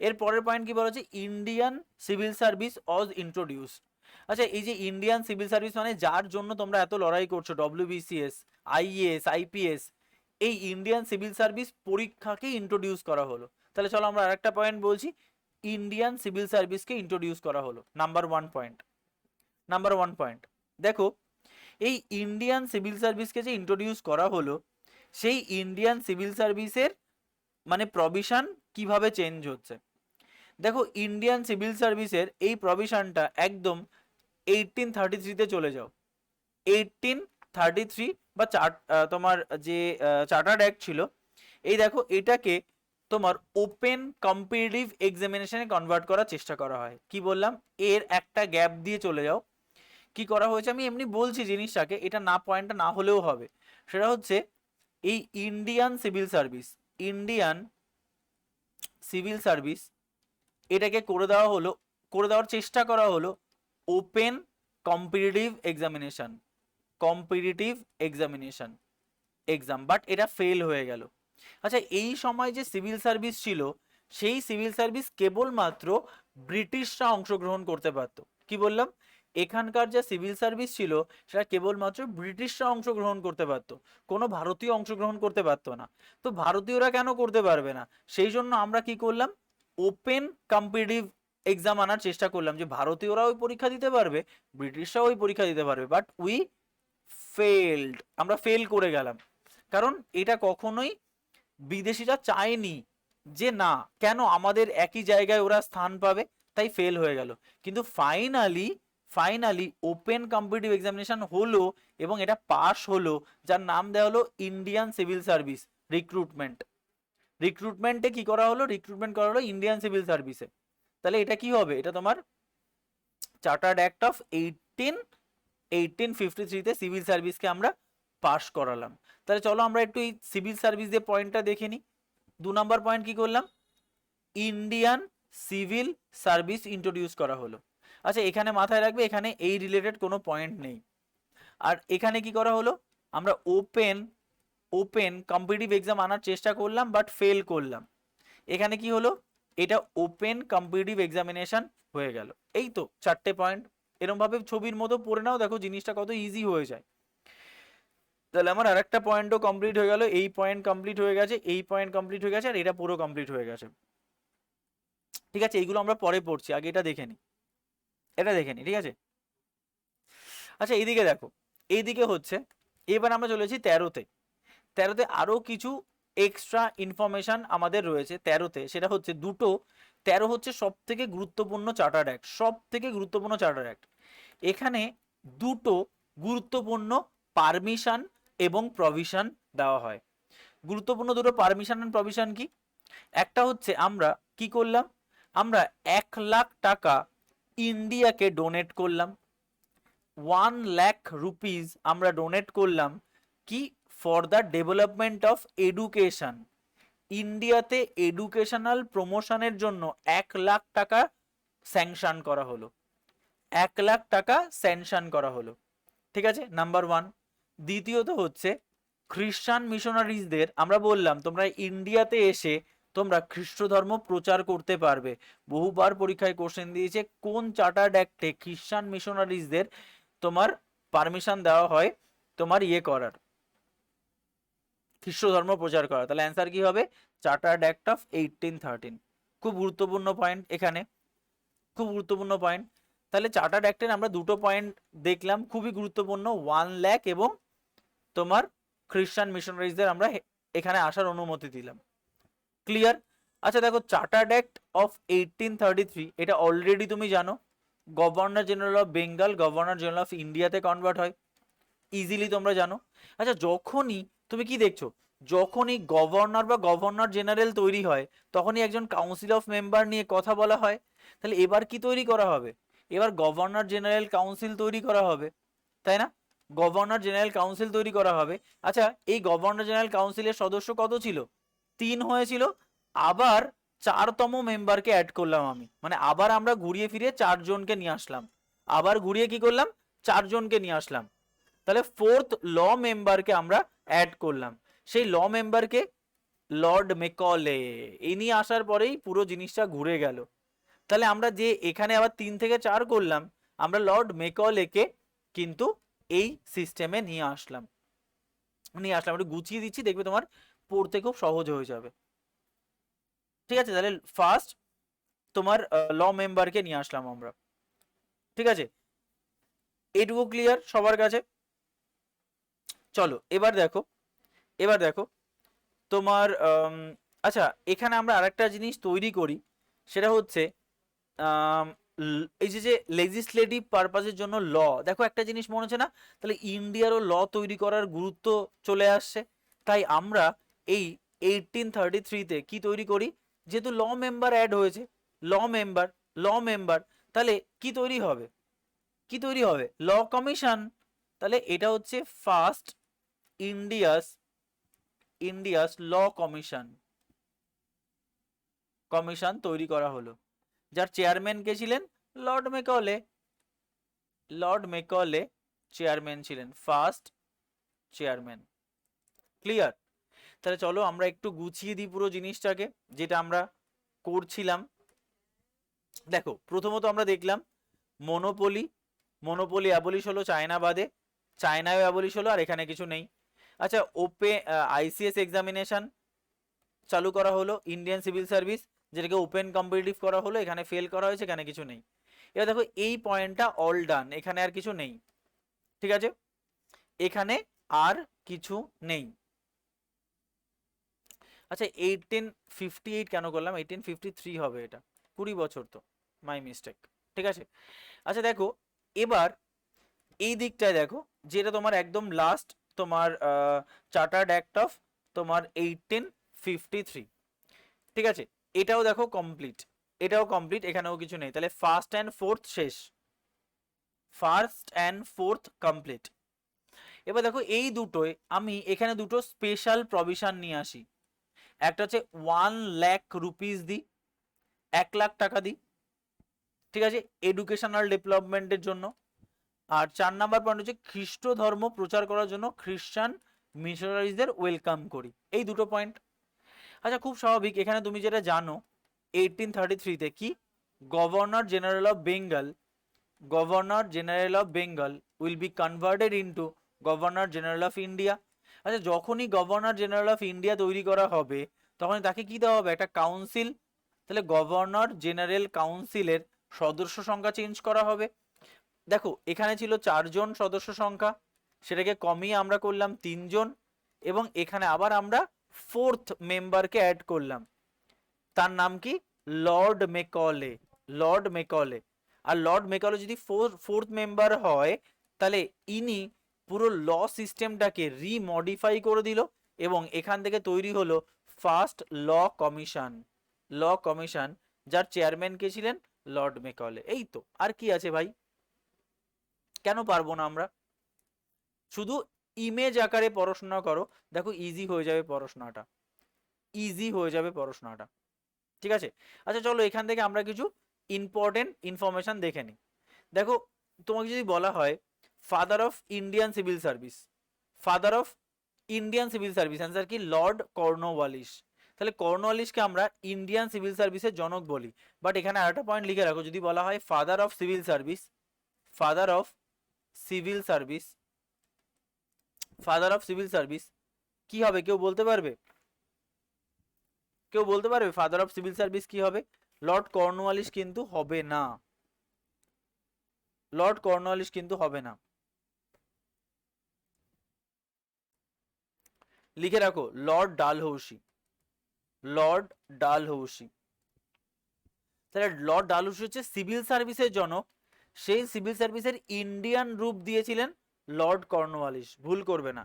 এর পরের পয়েন্ট কি বলা হচ্ছে, ইন্ডিয়ান সিভিল সার্ভিস ওয়াজ ইন্ট্রোডিউসড। আচ্ছা, এই যে ইন্ডিয়ান সিভিল সার্ভিস মানে যার জন্য তোমরা এত লড়াই করছো, ডব্লিউবিসিএস, আইএএস, আইপিএস, এই ইন্ডিয়ান সিভিল সার্ভিস পরীক্ষাকে ইন্ট্রোডিউস করা হলো। তাহলে চলো আমরা আরেকটা পয়েন্ট বলছি, ইন্ডিয়ান সিভিল সার্ভিসকে ইন্ট্রোডিউস করা হলো। Number one point, number one point দেখো, এই ইন্ডিয়ান সিভিল সার্ভিসকে যে ইন্ট্রোডিউস করা হলো, সেই ইন্ডিয়ান সিভিল সার্ভিসের মানে প্রভিশন কিভাবে চেঞ্জ হচ্ছে। দেখো ইন্ডিয়ান সিভিল সার্ভিসের এই প্রভিশনটা একদম 1833-তে চলে যাও। 1833 বা তোমার যে চার্টার্ড অ্যাক্ট ছিল, এই দেখো এটাকে তোমার ওপেন কম্পিটিটিভ এক্সামিনেশনে কনভার্ট করার চেষ্টা করা হয়। কি বললাম, এর একটা গ্যাপ দিয়ে চলে যাও। কি করা হয়েছে, আমি এমনি বলছি জিনিসটাকে, এটা না পয়েন্টটা না হলেও হবে। সেটা হচ্ছে এই Indian civil service, Indian civil service এটাকে করে দেওয়া হলো, করে দেওয়ার চেষ্টা করা হলো open competitive examination, competitive examination exam, but এটা ফেল হয়ে গেল। আচ্ছা, এই সময় যে সিভিল সার্ভিস ছিল, সেই সিভিল সার্ভিস কেবলমাত্র ব্রিটিশরা অংশগ্রহণ করতে পারতো। কি বললাম, এখানকার যে সিভিল সার্ভিস ছিল সেটা কেবলমাত্র ব্রিটিশরা অংশগ্রহণ করতে পারতো, কোনো ভারতীয় অংশগ্রহণ করতে পারতো না। তো ভারতীয়রা কেন করতে পারবে না, সেই জন্য আমরা কি করলাম, ওপেন কম্পিটিটিভ এক্সাম আনার চেষ্টা করলাম, যে ভারতীয়রা ওই পরীক্ষা দিতে পারবে, ব্রিটিশরাও ওই পরীক্ষা দিতে পারবে, বাট উই ফেলড, আমরা ফেল করে গেলাম। কারণ এটা কখনোই বিদেশিরা চায়নি যে না, কেন আমাদের একই জায়গায় ওরা স্থান পাবে, তাই ফেল হয়ে গেল। কিন্তু finally finally open competitive examination হলো এবং এটা পাস হলো, যার নাম দেওয়া হলো ইন্ডিয়ান সিভিল সার্ভিস রিক্রুটমেন্ট। রিক্রুটমেন্টে কি করা হলো, রিক্রুটমেন্ট করা হলো ইন্ডিয়ান সিভিল সার্ভিসে। তাহলে এটা কি হবে, এটা তোমার চার্টার্ড অ্যাক্ট অফ 1853-তে সিভিল সার্ভিসকে আমরা পাস করালাম। তাহলে চলো আমরা একটু এই সিভিল সার্ভিস দিয়ে পয়েন্টটা দেখে নিই। 2 নম্বর পয়েন্ট কি করলাম, ইন্ডিয়ান সিভিল সার্ভিস ইন্ট্রোডিউস করা হলো। আচ্ছা, এখানে মাথায় রাখবে, এখানে এই রিলেটেড কোনো পয়েন্ট নেই। আর এখানে কি করা হলো, আমরা ওপেন ওপেন কম্পিটিটিভ এক্সাম আনার চেষ্টা করলাম, বাট ফেল করলাম। এখানে কি হলো, এটা ওপেন কম্পিটিটিভ এক্সামিনেশন হয়ে গেল। এই তো 4টে পয়েন্ট। এরকম ভাবে ছবির মতো পড়ে নাও, দেখো জিনিসটা কত ইজি হয়ে যায়। তাহলে আমার আরেকটা পয়েন্টও কমপ্লিট হয়ে গেল, এই পয়েন্ট কমপ্লিট হয়ে গেছে, এই পয়েন্ট কমপ্লিট হয়ে গেছে, আর এটা পুরো কমপ্লিট হয়ে গেছে। ঠিক আছে, এইগুলো আমরা পরে পড়ছি, আগে এটা দেখে নিই, এটা দেখে নিই, ঠিক আছে। আচ্ছা এইদিকে দেখো, এইদিকে হচ্ছে, এবার আমরা চলেছি 13তে। 13তে আরো কিছু এক্সট্রা ইনফরমেশন আমাদের রয়েছে 13তে, সেটা হচ্ছে দুটো, 13 হচ্ছে সব থেকে গুরুত্বপূর্ণ চার্টার্ড অ্যাক্ট, সব থেকে গুরুত্বপূর্ণ চার্টার্ড অ্যাক্ট। এখানে দুটো গুরুত্বপূর্ণ পারমিশন এবং প্রভিশন দেওয়া হয়। গুরুত্বপূর্ণ দুটো পারমিশন এন্ড প্রভিশন কি? একটা হচ্ছে আমরা কি করলাম, আমরা 1,00,000 টাকা ইন্ডিয়াকে ডোনেট করলাম, 1,00,000 রুপিস আমরা ডোনেট করলাম কি, for the development of education. ইন্ডিয়াতে এডুকেশনাল প্রমোশনের জন্য 1,00,000 টাকা স্যাংশন করা হলো, 1,00,000 টাকা স্যাংশন করা হলো। ঠিক আছে, নাম্বার ওয়ান। দ্বিতীয়ত হচ্ছে খ্রিস্টান মিশনারিজদের আমরা বললাম তোমরা ইন্ডিয়াতে এসে তোমরা খ্রিস্ট ধর্ম প্রচার করতে পারবে। বহুবার পরীক্ষায় কোশ্চেন দিয়েছে কোন চার্টার্ড অ্যাক্টে খ্রিস্টান মিশনারিজদের তোমার পারমিশন দেওয়া হয় তোমার ইয়ে করার, খ্রিস্ট ধর্ম প্রচার করা। তাহলে অ্যান্সার কি হবে, চার্টার্ড অ্যাক্ট অফ 1813। খুব গুরুত্বপূর্ণ পয়েন্ট এখানে, খুব গুরুত্বপূর্ণ পয়েন্ট। তাহলে চার্টার্ড অ্যাক্টের আমরা দুটো পয়েন্ট দেখলাম খুবই গুরুত্বপূর্ণ, 1,00,000 এবং তোমার খ্রিস্টান মিশনারিজদের আমরা এখানে আসার অনুমতি দিলাম। ক্লিয়ার? আচ্ছা দেখো, চার্টার্ড অ্যাক্ট অফ 1833 এটা অলরেডি তুমি জানো, governor general of Bengal governor general of ইন্ডিয়াতে কনভার্ট হয়, ইজিলি তোমরা জানো। আচ্ছা যখনই তুমি কি দেখছো, যখনই গভর্নর বা গভর্নর জেনারেল তৈরি হয় তখনই একজন কাউন্সিল অফ মেম্বার নিয়ে কথা বলা হয়। তাহলে এবার কি তৈরি করা হবে, এবার গভর্নর জেনারেল কাউন্সিল তৈরি করা হবে, তাই না? গভর্নর জেনারেল কাউন্সিল তৈরি করা হবে। আচ্ছা এই গভর্নর জেনারেল কাউন্সিলের সদস্য কত ছিল, 3 হয়েছিল, আবার 4তম মেম্বারকে অ্যাড করলাম আমি, মানে আবার আমরা ঘুরিয়ে ফিরিয়ে 4জনকে নিয়ে আসলাম, আবার ঘুরিয়ে কি করলাম, 4জনকে নিয়ে আসলাম। তাহলে 4th ল মেম্বারকে আমরা অ্যাড করলাম, সেই ল মেম্বারকে লর্ড মেকলে, ইনি আসার পরেই পুরো জিনিসটা ঘুরে গেল। তাহলে আমরা যে এখানে আবার 3 থেকে 4 করলাম, আমরা লর্ড মেকলেকে কিন্তু এই সিস্টেমে নিয়ে আসলাম, একটু গুছিয়ে দিচ্ছি, দেখবে তোমার পড়তে খুব সহজ হয়ে যাবে। ঠিক আছে, তাহলে ফার্স্ট তোমার ল মেম্বারকে নিয়ে আসলাম আমরা। ঠিক আছে, এইটুকু ক্লিয়ার সবার কাছে? চলো এবার দেখো, এবার দেখো তোমার আচ্ছা এখানে আমরা আরেকটা জিনিস তৈরি করি, সেটা হচ্ছে এই যে লেজিসলেটিভ পারপাসের জন্য ল। দেখো একটা জিনিস মনে হচ্ছে না, তাহলে ইন্ডিয়ারও ল তৈরি করার গুরুত্ব চলে আসছে। তাই আমরা এই 1833-তে কি তৈরি করি, যেহেতু ল মেম্বার অ্যাড হয়েছে, ল মেম্বার, ল মেম্বার, তাহলে কি তৈরি হবে, কি তৈরি হবে, ল কমিশন। তাহলে এটা হচ্ছে first India's India's law commission, commission তৈরি করা হলো, যার চেয়ারম্যান কে ছিলেন, Lord Macaulay, Lord Macaulay chairman ছিলেন, ফার্স্ট চেয়ারম্যান। ক্লিয়ার? তাহলে চলো আমরা একটু গুছিয়ে দিই পুরো জিনিসটাকে যেটা আমরা করছিলাম। দেখো প্রথমত আমরা দেখলাম মনোপলি, মনোপলি অ্যাবলিশ হলো চায়না বাদে, চায়নায় অ্যাবলিশ হলো, আর এখানে কিছু নেই। আচ্ছা আইসিএস এক্সামিনেশন চালু করা হলো, ইন্ডিয়ান সিভিল সার্ভিস, যেটাকে ওপেন কম্পিটিটিভ করা হলো, এখানে ফেল করা হয়েছে, এখানে কিছু নেই। এবার দেখো এই পয়েন্টটা অল ডান, এখানে আর কিছু নেই। ঠিক আছে, এখানে আর কিছু নেই। আচ্ছা 1858 কেন করলাম, 1853 হবে, এটা 20 বছর তো, মাই মিস্টেক। ঠিক আছে, আচ্ছা দেখো এবার এই দিকটায় দেখো, যেটা তোমার একদম লাস্ট তোমার চার্টার্ড অ্যাক্ট অফ তোমার 1853। ঠিক আছে, এটাও দেখো কমপ্লিট, এটাও কমপ্লিট, এখানেও কিছু নেই। তাহলে ফার্স্ট অ্যান্ড ফোর্থ শেষ, ফার্স্ট অ্যান্ড ফোর্থ কমপ্লিট। এবার দেখো এই দুটোয় আমি এখানে দুটো স্পেশাল প্রভিশন নিয়ে আসি। একটা হচ্ছে 1,00,000 রুপিস দিই, 1,00,000 টাকা দিই, ঠিক আছে, এডুকেশনাল ডেভেলপমেন্টের জন্য। আর 4 নাম্বার পয়েন্ট হচ্ছে খ্রিস্ট ধর্ম প্রচার করার জন্য খ্রিস্টান মিশনারিজদের ওয়েলকাম করি, এই দুটো পয়েন্ট। আচ্ছা খুব স্বাভাবিক, এখানে তুমি যেটা জানো 1833-তে কি, governor general of Bengal governor general of Bengal will be converted into governor general of India. আচ্ছা, যখনই গভর্নর জেনারেল অফ ইন্ডিয়া তৈরি করা হবে তখন তাকে কি দেওয়া হবে? একটা কাউন্সিল। তাহলে গভর্নর জেনারেল কাউন্সিলের সদস্য সংখ্যা চেঞ্জ করা হবে। দেখো এখানে ছিল 4 জন সদস্য সংখ্যা, সেটাকে কমিয়ে আমরা করলাম 3 জন, এবং এখানে আবার আমরা 4th মেম্বারকে অ্যাড করলাম। তার নাম কি? Lord Macaulay. Lord Macaulay. আর লর্ড মেকলে যদি 4th মেম্বার হয় তাহলে ইনি পুরো ল সিস্টেমটাকে রিমডিফাই করে দিল, এবং এখান থেকে তৈরি হলো first law commission. Law commission, যার চেয়ারম্যান কে ছিলেন? Lord Macaulay. এই তো, আর কি আছে ভাই? কেন পারবো না আমরা? শুধু ইমেজ আকারে পড়াশোনা করো, দেখো ইজি হয়ে যাবে পড়াশোনাটা, ইজি হয়ে যাবে পড়াশোনাটা। ঠিক আছে? আচ্ছা চলো এখান থেকে আমরা কিছু ইম্পর্টেন্ট ইনফরমেশন দেখে নিই। দেখো তোমাকে যদি বলা হয় father of Indian civil service, father of Indian civil service, answer কি? Lord Cornwallis. তাহলে কর্নওয়ালিসকে আমরা ইন্ডিয়ান সিভিল সার্ভিসের জনক বলি। বাট এখানে আরেকটা পয়েন্ট লিখে রাখো, যদি বলা হয় father of civil service, father of civil service, father of civil service কি হবে? কেউ বলতে পারবে? কেউ বলতে পারবে ফাদার অফ সিভিল সার্ভিস কি হবে? লর্ড কর্নওয়ালিস কিন্তু হবে না, লর্ড কর্নওয়ালিস কিন্তু হবে না। লিখে রাখো লর্ড ডালহৌসি, লর্ড ডালহৌসি। তাহলে লর্ড ডালহৌসি হচ্ছে সিভিল সার্ভিসের জনক, সেই সিভিল সার্ভিসের ইন্ডিয়ান রূপ দিয়েছিলেন লর্ড কর্নওয়ালিস, ভুল করবে না।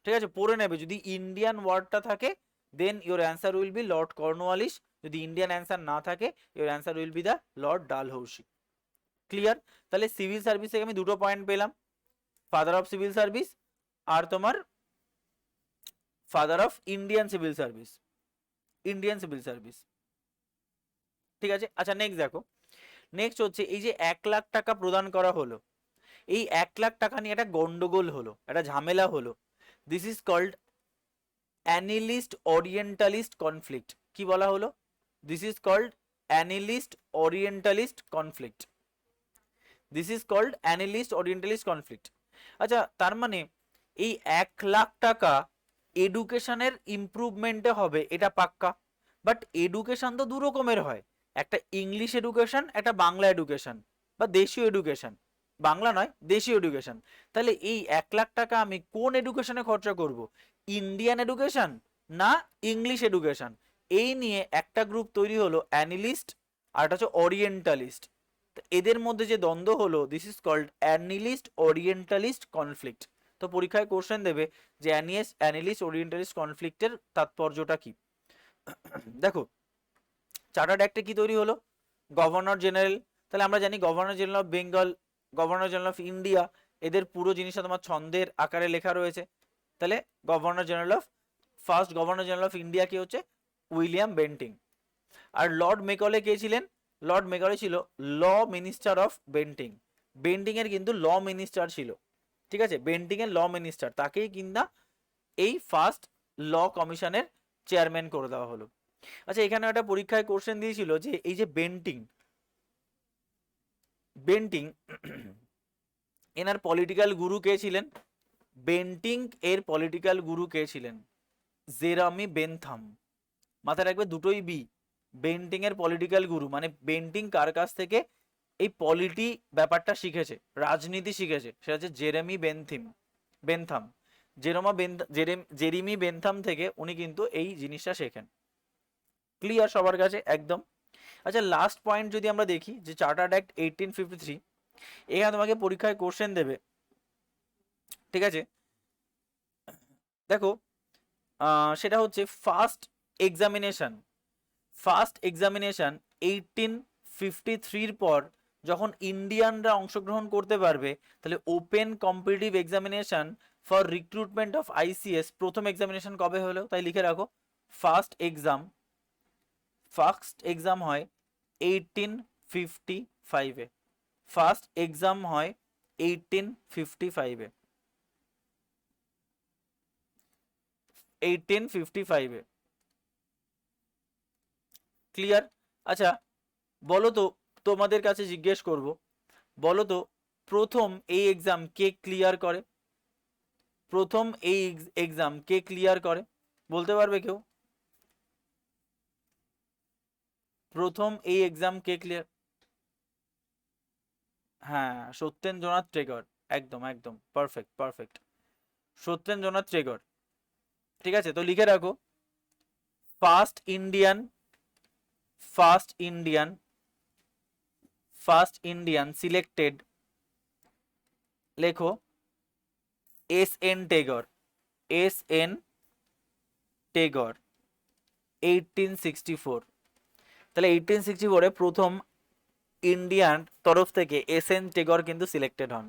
ঠিক আছে, পড়ে নেবে, যদি ইন্ডিয়ান ওয়ার্ডটা থাকে then your answer will be Lord Cornwallis, যদি ইন্ডিয়ান অ্যান্সার না থাকে your answer will be the Lord Dalhousie. Clear? তাহলে সিভিল সার্ভিস থেকে আমি দুটো পয়েন্ট পেলাম, ফাদার অফ সিভিল সার্ভিস আর তোমার father of Indian civil service, Indian civil service. ঠিক আছে, আচ্ছা নেক্সট দেখো, নেক্সট হচ্ছে এই যে 1 লাখ টাকা প্রদান করা হলো, এই 1 লাখ টাকা নিয়ে একটা গন্ডগোল হলো, একটা ঝামেলা হলো। This is called anglicist orientalist conflict. কি বলা হলো? This is called anglicist orientalist conflict. This is called anglicist orientalist conflict. আচ্ছা, তার মানে এই 1 লাখ টাকা এডুকেশনের ইমপ্রুভমেন্টে হবে, এটা পাক্কা। বাট এডুকেশন তো দু রকমের হয়, একটা ইংলিশ এডুকেশন, একটা বাংলা এডুকেশন বা দেশীয় এডুকেশন, বাংলা নয় দেশীয় এডুকেশন। তাহলে এই 1 লাখ টাকা আমি কোন এডুকেশনে খরচা করব? ইন্ডিয়ান এডুকেশন না ইংলিশ এডুকেশন? এই নিয়ে একটা গ্রুপ তৈরি হলো অ্যানিলিস্ট, আর একটা হচ্ছে ওরিয়েন্টালিস্ট। এদের মধ্যে যে দ্বন্দ্ব হলো, this is called anglicist orientalist conflict. তো পরীক্ষায় কোশ্চেন দেবে যে অ্যানিলিস্ট ওরিয়েন্টালিস্ট কনফ্লিক্টের তাৎপর্যটা কি। দেখো চার্টার্ড অ্যাক্টে কি তৈরি হলো? Governor general. তাহলে আমরা জানি governor general of Bengal, governor general of India, এদের পুরো জিনিসটা তোমার ছন্দের আকারে লেখা রয়েছে। তাহলে governor general of, first governor general of India কে হচ্ছে উইলিয়াম বেন্টিং। আর লর্ড মেকলে কে ছিলেন? লর্ড মেকলে ছিল law minister of Bentinck. Bentinck এর কিন্তু ল মিনিস্টার ছিল। ঠিক আছে, বেন্টিং এর ল মিনিস্টার, তাকেই কিনা এই ফার্স্ট ল কমিশনের চেয়ারম্যান করে দেওয়া হলো। আচ্ছা, এখানে একটা পরীক্ষায় কোশ্চেন দিয়েছিল যে এই যে বেন্টিং, বেন্টিং এনার পলিটিক্যাল গুরু কে ছিলেন? বেন্টিং এর পলিটিক্যাল গুরু কে ছিলেন? জেরামি বেনথাম। মাথায় রাখবে দুটোই বি। বেন্টিং এর পলিটিক্যাল গুরু মানে বেন্টিং কার কাছ থেকে এই পলিটি ব্যাপারটা শিখেছে, রাজনীতি শিখেছে, সেটা হচ্ছে জেরেমি বেনথাম। জেরিমি বেনথাম থেকে উনি কিন্তু এই জিনিসটা শেখেন। ক্লিয়ার সবার কাছে একদম? আচ্ছা, লাস্ট পয়েন্ট যদি আমরা দেখি যে চার্টার্ড অ্যাক্ট 1853, এখানে তোমাকে পরীক্ষায় কোশ্চেন দেবে। ঠিক আছে, দেখো সেটা হচ্ছে ফার্স্ট এক্সামিনেশন, ফার্স্ট এক্সামিনেশন 1853 পর যখন ইন্ডিয়ানরা অংশগ্রহণ করতে পারবে, তাহলে open competitive examination for recruitment of ICS প্রথম এক্সামিনেশন কবে হলো? তাই লিখে রাখো ফার্স্ট এক্সাম, ফার্স্ট এক্সাম হয় 1855-এ। ফার্স্ট এক্সাম হয় 1855-এ, 1855-এ। ক্লিয়ার? আচ্ছা বলো তো, তোমাদের কাছে জিজ্ঞেস করব, বলো তো প্রথম এই এক্সাম কে ক্লিয়ার করে? প্রথম এই এক্সাম কে ক্লিয়ার করে বলতে পারবে কেউ? প্রথম এই এক্সাম কে ক্লিয়ার? হ্যাঁ, সত্যেন্দ্রনাথ টেগর। একদম একদম পারফেক্ট পারফেক্ট, সত্যেন্দ্রনাথ টেগর। ঠিক আছে, তো লিখে রাখো, first Indian, first Indian, first Indian selected, লেখো S N Tagore, S N Tagore, 1864। তাহলে 1864-এ প্রথম ইন্ডিয়ান তরফ থেকে এস এন টেগর কিন্তু সিলেক্টেড হন।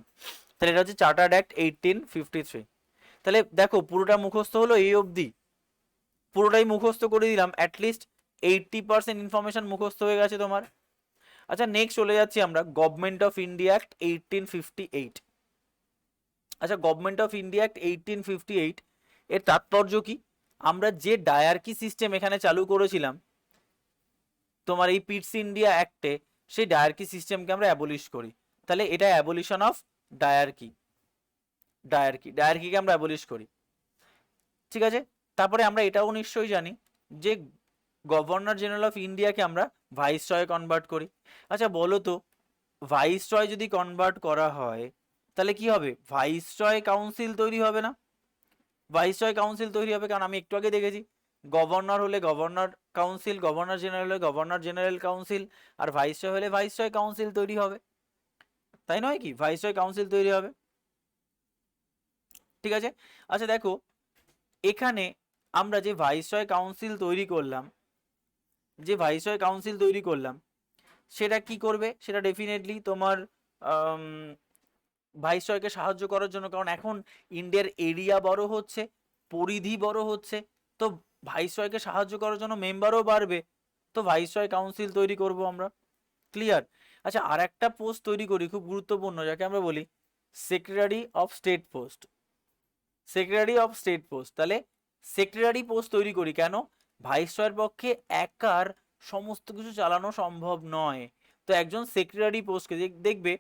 তাহলে এটা হচ্ছে চার্টার্ড অ্যাক্ট 1853। তাহলে দেখো পুরোটা মুখস্থ হলো এই অবধি, পুরোটাই মুখস্থ করে দিলাম, অ্যাটলিস্ট 80% ইনফরমেশন মুখস্থ হয়ে গেছে তোমার। আচ্ছা নেক্সট চলে যাচ্ছি আমরা গভর্নমেন্ট অফ ইন্ডিয়া অ্যাক্ট 1858। আচ্ছা গভর্নমেন্ট অফ ইন্ডিয়া অ্যাক্ট 1858 এর তাৎপর্য কি? আমরা যে ডায়ার্কি সিস্টেম এখানে চালু করেছিলাম তোমার এই পিটস ইন্ডিয়া অ্যাক্টে, সেই ডায়ার্কি সিস্টেমকে আমরা অ্যাবলিশ করি। তাহলে এটা অ্যাবলিশন অফ ডায়ার্কি, ডায়ার্কিকে আমরা অ্যাবলিশ করি। ঠিক আছে, তারপরে আমরা এটাও নিশ্চয়ই জানি যে গভর্নর জেনারেল অফ ইন্ডিয়াকে আমরা ভাইসরয় কনভার্ট করি। আচ্ছা বলো তো ভাইসরয় যদি কনভার্ট করা হয় তাহলে কি হবে? ভাইসরয় কাউন্সিল তৈরি হবে না? ভাইসরয় কাউন্সিল তৈরি হবে, কারণ আমি একটু আগে দেখেছি গভর্নর হলে গভর্নর কাউন্সিল, গভর্নর জেনারেল হলে গভর্নর জেনারেল কাউন্সিল, আর ভাইসরয় হলে ভাইসরয় কাউন্সিল তৈরি হবে, তাই নয় কি? ভাইসরয় কাউন্সিল তৈরি হবে। ঠিক আছে, আচ্ছা দেখো এখানে আমরা যে ভাইসরয় কাউন্সিল তৈরি করলাম, যে ভাইসরয় কাউন্সিল তৈরি করলাম সেটা কি করবে? সেটা ডেফিনেটলি তোমার ভাইসরয়কে সাহায্য করার জন্য, কারণ এখন ইন্ডিয়ার এরিয়া বড় হচ্ছে, পরিধি বড় হচ্ছে, তো ভাইসরয়কে সাহায্য করার জন্য মেম্বারও বাড়বে, তো ভাইসরয় কাউন্সিল তৈরি করব আমরা। ক্লিয়ার? আচ্ছা আর একটা পোস্ট তৈরি করি খুব গুরুত্বপূর্ণ, যাকে আমরা বলি secretary of state post, secretary of state post. তাহলে সেক্রেটারি পোস্ট তৈরি করি কেন? ভাইসরয়ের পক্ষে একার সমস্ত কিছু চালানো সম্ভব নয়, তো একজন সেক্রেটারি পোস্টকে দেখবে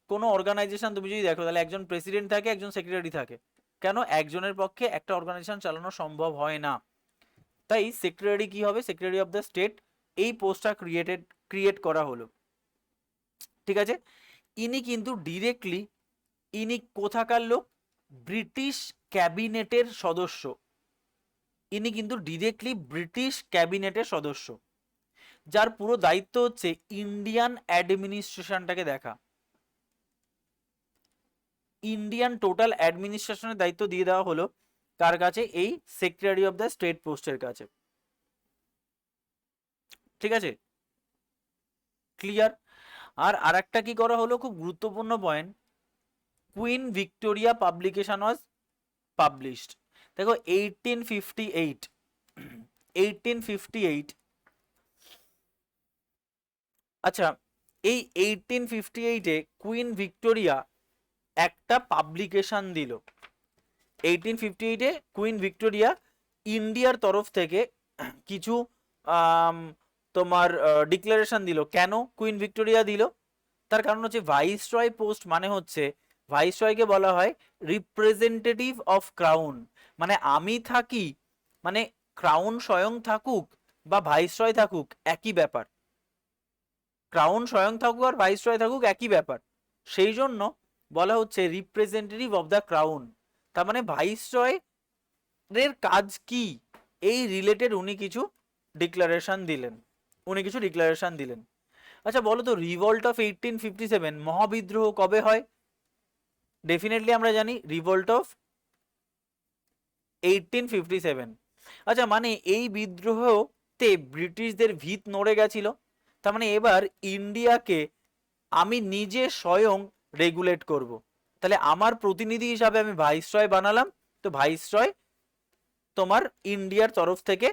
কোনো অর্গানাইজেশন তুমি যদি দেখো তাহলে একজন প্রেসিডেন্ট থাকে, একজন সেক্রেটারি থাকে। কেন? একজনের পক্ষে একটা অর্গানাইজেশন চালানো সম্ভব হয় না, তাই সেক্রেটারি কি হবে? সেক্রেটারি অফ দ্য স্টেট, এই পোস্টটা ক্রিয়েট করা হলো। ঠিক আছে, ইনি কিন্তু ডিরেক্টলি, ইনি কোথাকার লোক? ব্রিটিশ ক্যাবিনেটের সদস্য, ইনি কিন্তু ডিরেক্টলি ব্রিটিশ ক্যাবিনেটের সদস্য, যার পুরো দায়িত্ব হচ্ছে ইন্ডিয়ান অ্যাডমিনিস্ট্রেশনটাকে দেখা। ইন্ডিয়ান টোটাল অ্যাডমিনিস্ট্রেশনের দায়িত্ব দিয়ে দেওয়া হলো কার কাছে? এই সেক্রেটারি অফ দ্য স্টেট পোস্টের কাছে। ঠিক আছে, ক্লিয়ার? আর আরেকটা কি করা হলো খুব গুরুত্বপূর্ণ point, queen Victoria publication was published. দেখো 1858, 1858, আচ্ছা এই 1858-এ কুইন ভিক্টোরিয়া একটা পাবলিকেশন দিল। 1858-এ কুইন ভিক্টোরিয়া ইন্ডিয়ার তরফ থেকে কিছু তোমার ডিক্লারেশন দিল। কেন কুইন ভিক্টোরিয়া দিল? তার কারণ হচ্ছে ভাইসরয় পোস্ট মানে হচ্ছে, ভাইসরয়কে বলা হয় রিপ্রেজেন্টেটিভ অফ ক্রাউন, মানে আমি থাকি, মানে ক্রাউন স্বয়ং থাকুক বা ভাইসরয় থাকুক একই ব্যাপার, ক্রাউন স্বয়ং থাকুক আর ভাইসরয় থাকুক একই ব্যাপার, সেই জন্য বলা হচ্ছে রিপ্রেজেন্টেটিভ অফ দ্য ক্রাউন। তার মানে ভাইসরয় এর কাজ কি এই রিলেটেড উনি কিছু ডিক্লারেশন দিলেন, উনি কিছু ডিক্লারেশন দিলেন। আচ্ছা বলো তো রিভল্ট অফ 1857, মহাবিদ্রোহ কবে হয়? ডেফিনেটলি আমরা জানি রিভল্ট অফ 1857। আচ্ছা মানে এই বিদ্রোহতে ব্রিটিশদের ভিত নড়ে গেছিল, তার মানে এবার ইন্ডিয়াকে আমি নিজে স্বয়ং রেগুলেট করব। তাহলে আমার প্রতিনিধি হিসাবে আমি ভাইসরয় বানালাম, তো ভাইসরয় তোমার ইন্ডিয়ার তরফ থেকে,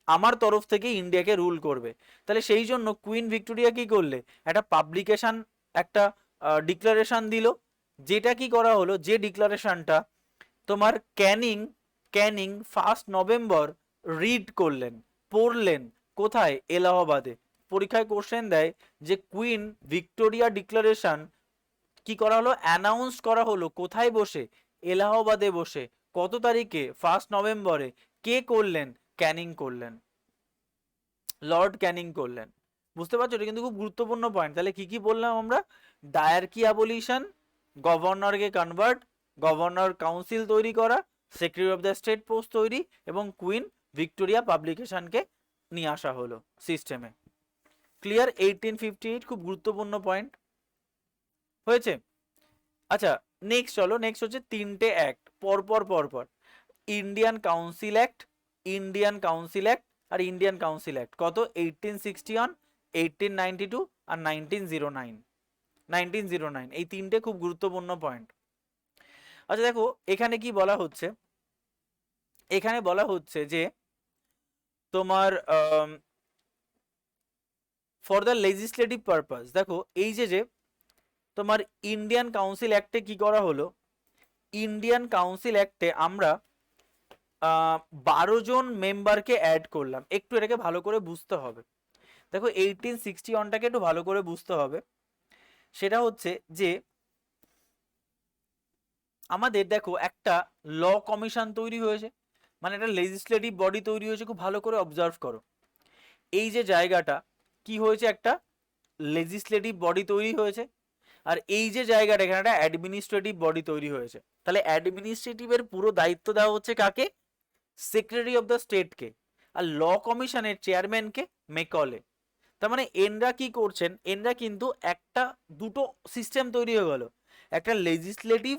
আমার তরফ থেকে ইন্ডিয়াকে রুল করবে। তাহলে সেই জন্য কুইন ভিক্টোরিয়া কি করলে? একটা পাবলিকেশন, একটা ডিক্লারেশন দিল। যেটা কি করা হলো, যে ডিক্লারেশনটা তোমার ক্যানিং, ক্যানিং 1 নভেম্বর রিড করলেন, পড়লেন। কোথায়? এলাহাবাদে। পরীক্ষায় কোশ্চেন দেয় যে কুইন ভিক্টোরিয়া ডিক্লারেশন কি করা হলো, অ্যানাউন্স করা হলো কোথায় বসে, এলাহাবাদে বসে, কত তারিখে, 1 নভেম্বরে। কে করলেন, ক্যানিং করলেন, লর্ড ক্যানিং করলেন। বুঝতে পারছো, এটা কিন্তু খুব গুরুত্বপূর্ণ পয়েন্ট। তাহলে কি কি বললাম আমরা, ডায়ারকি অ্যাবলিশন, গভর্নরকে কনভার্ট, গভর্নর কাউন্সিল তৈরি করা, secretary of the state post তৈরি, এবং কুইন ভিক্টোরিয়া পাবলিকেশনকে নিয়ে আসা হলো সিস্টেমে। ক্লিয়ার? 1858 খুব গুরুত্বপূর্ণ পয়েন্ট হয়েছে। আচ্ছা, নেক্সট চলো, নেক্সট হচ্ছে 3টে অ্যাক্ট পরপর পরপর, Indian council act, Indian council act আর ইন্ডিয়ান কাউন্সিল অ্যাক্ট। কত, 1861, 1892 আর 1909। 1909 এই 3টে খুব গুরুত্বপূর্ণ পয়েন্ট। আচ্ছা দেখো এখানে কি বলা হচ্ছে, এখানে বলা হচ্ছে যে তোমার ফর দ্য লেজিসলেটিভ পারপাস, দেখো এই যে তোমার ইন্ডিয়ান কাউন্সিল অ্যাক্টে কি করা হলো, ইন্ডিয়ান কাউন্সিল অ্যাক্টে আমরা 12 জন মেম্বারকে অ্যাড করলাম। একটু এটাকে ভালো করে বুঝতে হবে। দেখো 1861টাকে একটু ভালো করে বুঝতে হবে। সেটা হচ্ছে যে আমাদের দেখো একটা ল কমিশন তৈরি হয়েছে, মানে একটা লেজিসলেটিভ বডি তৈরি হয়েছে। খুব ভালো করে অবজার্ভ করো, এই যে জায়গাটা কি হয়েছে, একটা লেজিসলেটিভ বডি তৈরি হয়েছে, আর এই যে জায়গাটা এখানে একটা অ্যাডমিনিস্ট্রেটিভ বডি তৈরি হয়েছে। তাহলে অ্যাডমিনিস্ট্রেটিভের পুরো দায়িত্ব দেওয়া হচ্ছে কাকে, সেক্রেটারি অফ দ্য স্টেটকে, আর ল কমিশনের চেয়ারম্যানকে মেকলে। তার মানে এনরা কি করছেন, এনরা কিন্তু একটা দুটো সিস্টেম তৈরি হয়ে গেল, একটা লেজিসলেটিভ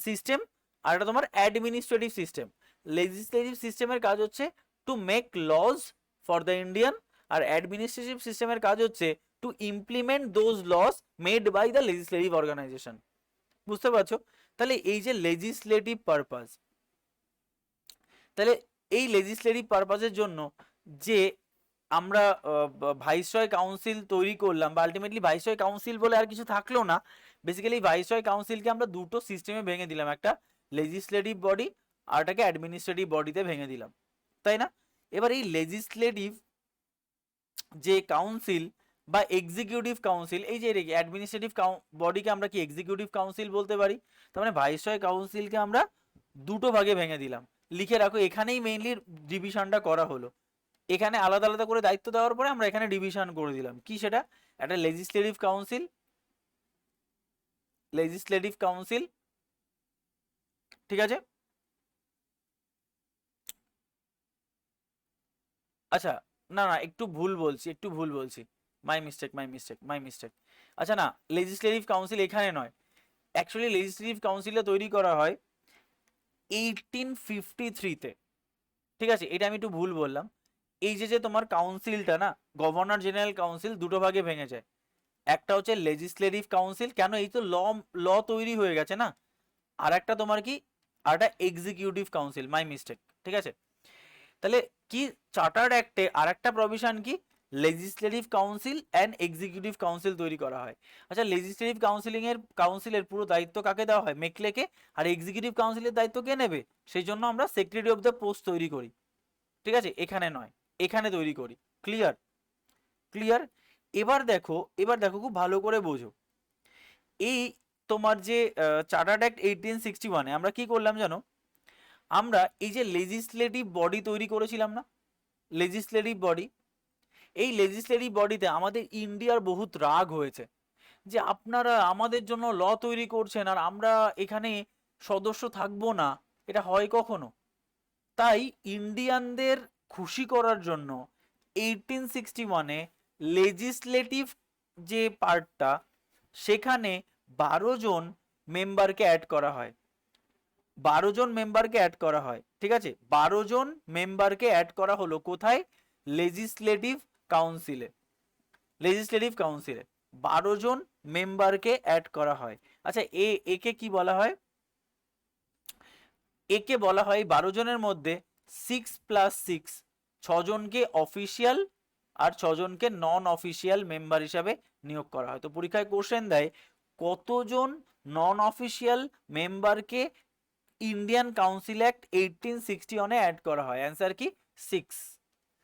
সিস্টেম আর একটা তোমার অ্যাডমিনিস্ট্রেটিভ সিস্টেম। লেজিসলেটিভ সিস্টেমের কাজ হচ্ছে to make laws for the Indian, আর অ্যাডমিনিস্ট্রেটিভ সিস্টেমের কাজ হচ্ছে to implement those laws made by the legislative organisation. বুঝতে পারছো? তাহলে এই যে লেজিসলেটিভ পারপাস, তাহলে এই লেজিসলেটিভ পারপাসের জন্য যে আমরা ভাইসরয় কাউন্সিল তৈরি করলাম, বা আলটিমেটলি ভাইসরয় কাউন্সিল বলে আর কিছু থাকলো না। বেসিক্যালি ভাইসরয় কাউন্সিলকে আমরা দুটো সিস্টেমে ভেঙে দিলাম, একটা লেজিসলেটিভ বডি আর এটাকে অ্যাডমিনিস্ট্রেটিভ বডিতে ভেঙে দিলাম, তাই না? এবার এই লেজিসলেটিভ যে কাউন্সিল বা এক্সিকিউটিভ কাউন্সিল, এই যে অ্যাডমিনিস্ট্রেটিভ বডিকে আমরা কি এক্সিকিউটিভ কাউন্সিল বলতে পারি। তার মানে ভাইসরয় কাউন্সিলকে আমরা দুটো ভাগে ভেঙে দিলাম। লিখে রাখো, এখানেই মেইনলি ডিভিশনটা করা হলো। এখানে আলাদা আলাদা করে দায়িত্ব দেওয়ার পরে আমরা এখানে ডিভিশন করে দিলাম, কি সেটা, একটা লেজিসলেটিভ কাউন্সিল, লেজিসলেটিভ কাউন্সিল, ঠিক আছে। আচ্ছা, না না একটু ভুল বলছি, একটু ভুল বলছি, my mistake, my mistake, my mistake. আচ্ছা না, লেজিসলেটিভ কাউন্সিল এখানে নয়, অ্যাকচুয়ালি লেজিসলেটিভ কাউন্সিলটা তৈরি করা হয় 1853-তে, ঠিক আছে। এটা আমি একটু ভুল বললাম। এই যে তোমার কাউন্সিলটা না, গভর্নর জেনারেল কাউন্সিল দুটো ভাগে ভেঙে যায়। একটা হচ্ছে লেজিসলেটিভ কাউন্সিল, কেন, এই তো ল তৈরি হয়ে গেছে না। আর একটা তোমার কি, আর একটা এক্সিকিউটিভ কাউন্সিল, মাই মিস্টেক, ঠিক আছে। তাহলে কি, চার্টার্ড অ্যাক্টে আর একটা প্রভিশন কি, legislative council and executive council তৈরি করা হয়। আচ্ছা, লেজিসলেটিভ কাউন্সিলের পুরো দায়িত্ব কাকে দেওয়া হয়, মেকলেকে, আর এক্সিকিউটিভ কাউন্সিলের দায়িত্ব কে নেবে, সেই জন্য আমরা সেক্রেটারি অফ দ্য পোস্ট তৈরি করি, ঠিক আছে। এখানে নয়, এখানে তৈরি করি। ক্লিয়ার? ক্লিয়ার? এবার দেখো, এবার দেখো খুব ভালো করে বোঝো, এই তোমার যে চার্টার্ড অ্যাক্ট 1861-এ আমরা কি করলাম জানো, আমরা এই যে লেজিসলেটিভ বডি তৈরি করেছিলাম না, লেজিসলেটিভ বডি, এই লেজিসলেটিভ বডিতে আমাদের ইন্ডিয়ার বহুত রাগ হয়েছে যে আপনারা আমাদের জন্য ল তৈরি করছেন আর আমরা এখানে সদস্য থাকবো না, এটা হয় কখনো? তাই ইন্ডিয়ানদের খুশি করার জন্য 1861-এ লেজিসলেটিভ যে পার্টটা, সেখানে 12 জন মেম্বারকে অ্যাড করা হয়, 12 জন মেম্বারকে অ্যাড করা হয়, ঠিক আছে। 12 জন মেম্বারকে অ্যাড করা হলো কোথায়, লেজিসলেটিভ কাউন্সিলে, লেজিসলেটিভ কাউন্সিলে 12 জন মেম্বারকে অ্যাড করা হয়। আচ্ছা, একে কি বলা হয়, একে বলা হয় 12 জনের মধ্যে 6+6, 6জনকে অফিসিয়াল আর 6জনকে নন অফিসিয়াল মেম্বার হিসাবে নিয়োগ করা হয়। তো পরীক্ষায় কোশ্চেন দেয় কতজন নন অফিসিয়াল মেম্বারকে ইন্ডিয়ান কাউন্সিল অ্যাক্ট 1861-এ অ্যাড করা হয়, অ্যান্সার কি 6।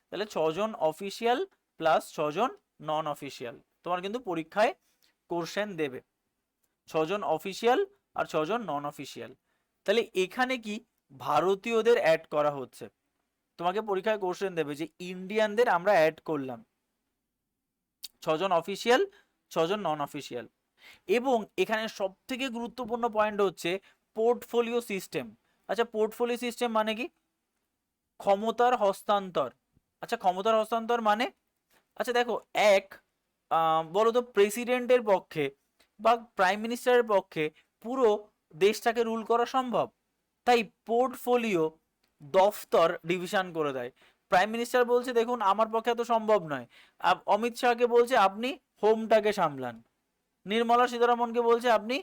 তাহলে 6জন অফিসিয়াল প্লাস 6জন নন অফিসিয়াল, তোমার কিন্তু পরীক্ষায় কোশ্চেন দেবে। 6 জন অফিসিয়াল আর 6 জন নন অফিসিয়াল। তাহলে এখানে কি ভারতীয়দের অ্যাড করা হচ্ছে। তোমাকে পরীক্ষায় কোশ্চেন দেবে যে ইন্ডিয়ানদের আমরা অ্যাড করলাম, 6 জন অফিসিয়াল 6 জন নন অফিসিয়াল। এবং এখানে সব থেকে গুরুত্বপূর্ণ পয়েন্ট হচ্ছে পোর্টফোলিও সিস্টেম। আচ্ছা পোর্টফোলিও সিস্টেম মানে কি? ক্ষমতার হস্তান্তর। আচ্ছা ক্ষমতার হস্তান্তর মানে, আচ্ছা দেখো এক বলো তো প্রেসিডেন্টের পক্ষে বা প্রাইম মিনিস্টারের পক্ষে পুরো দেশটাকে রুল করা সম্ভব? তাই পোর্টফোলিও দফতর ডিভিশন করে দেয়। প্রাইম মিনিস্টার বলছে দেখুন আমার পক্ষে এত সম্ভব নয়, অমিত শাহকে বলছে আপনি হোমটাকে সামলান, নির্মলা সীতারামনকে বলছে আপনি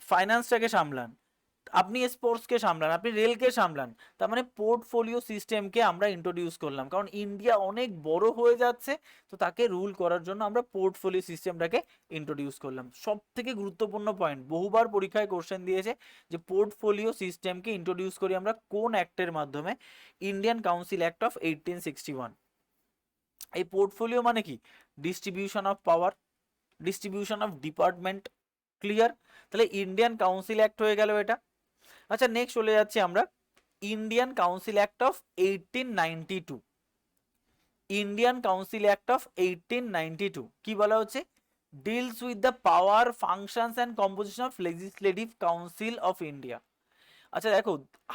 ফাইন্যান্সটাকে সামলান, আপনি স্পোর্টসকে সামলান, আপনি রেলকে সামলান। তার মানে পোর্টফোলিও সিস্টেমকে আমরা ইন্ট্রোডিউস করলাম, কারণ ইন্ডিয়া অনেক বড় হয়ে যাচ্ছে, তো তাকে রুল করার জন্য আমরা পোর্টফোলিও সিস্টেমটাকে ইন্ট্রোডিউস করলাম। সব থেকে গুরুত্বপূর্ণ পয়েন্ট, বহুবার পরীক্ষায় কোশ্চেন দিয়েছে যে পোর্টফোলিও সিস্টেমকে ইন্ট্রোডিউস করি আমরা কোন অ্যাক্টের মাধ্যমে? Indian council act of 1861। এই পোর্টফোলিও মানে কি? Distribution of power, distribution of department. Clear? তাহলে ইন্ডিয়ান কাউন্সিল অ্যাক্ট হয়ে গেল এটা। আচ্ছা নেক্সট চলে যাচ্ছি আমরা Indian council act of 1892। Indian council act of 1892 কি বলা হচ্ছে? Deals with the power, functions and composition of legislative council of India. আচ্ছা দেখো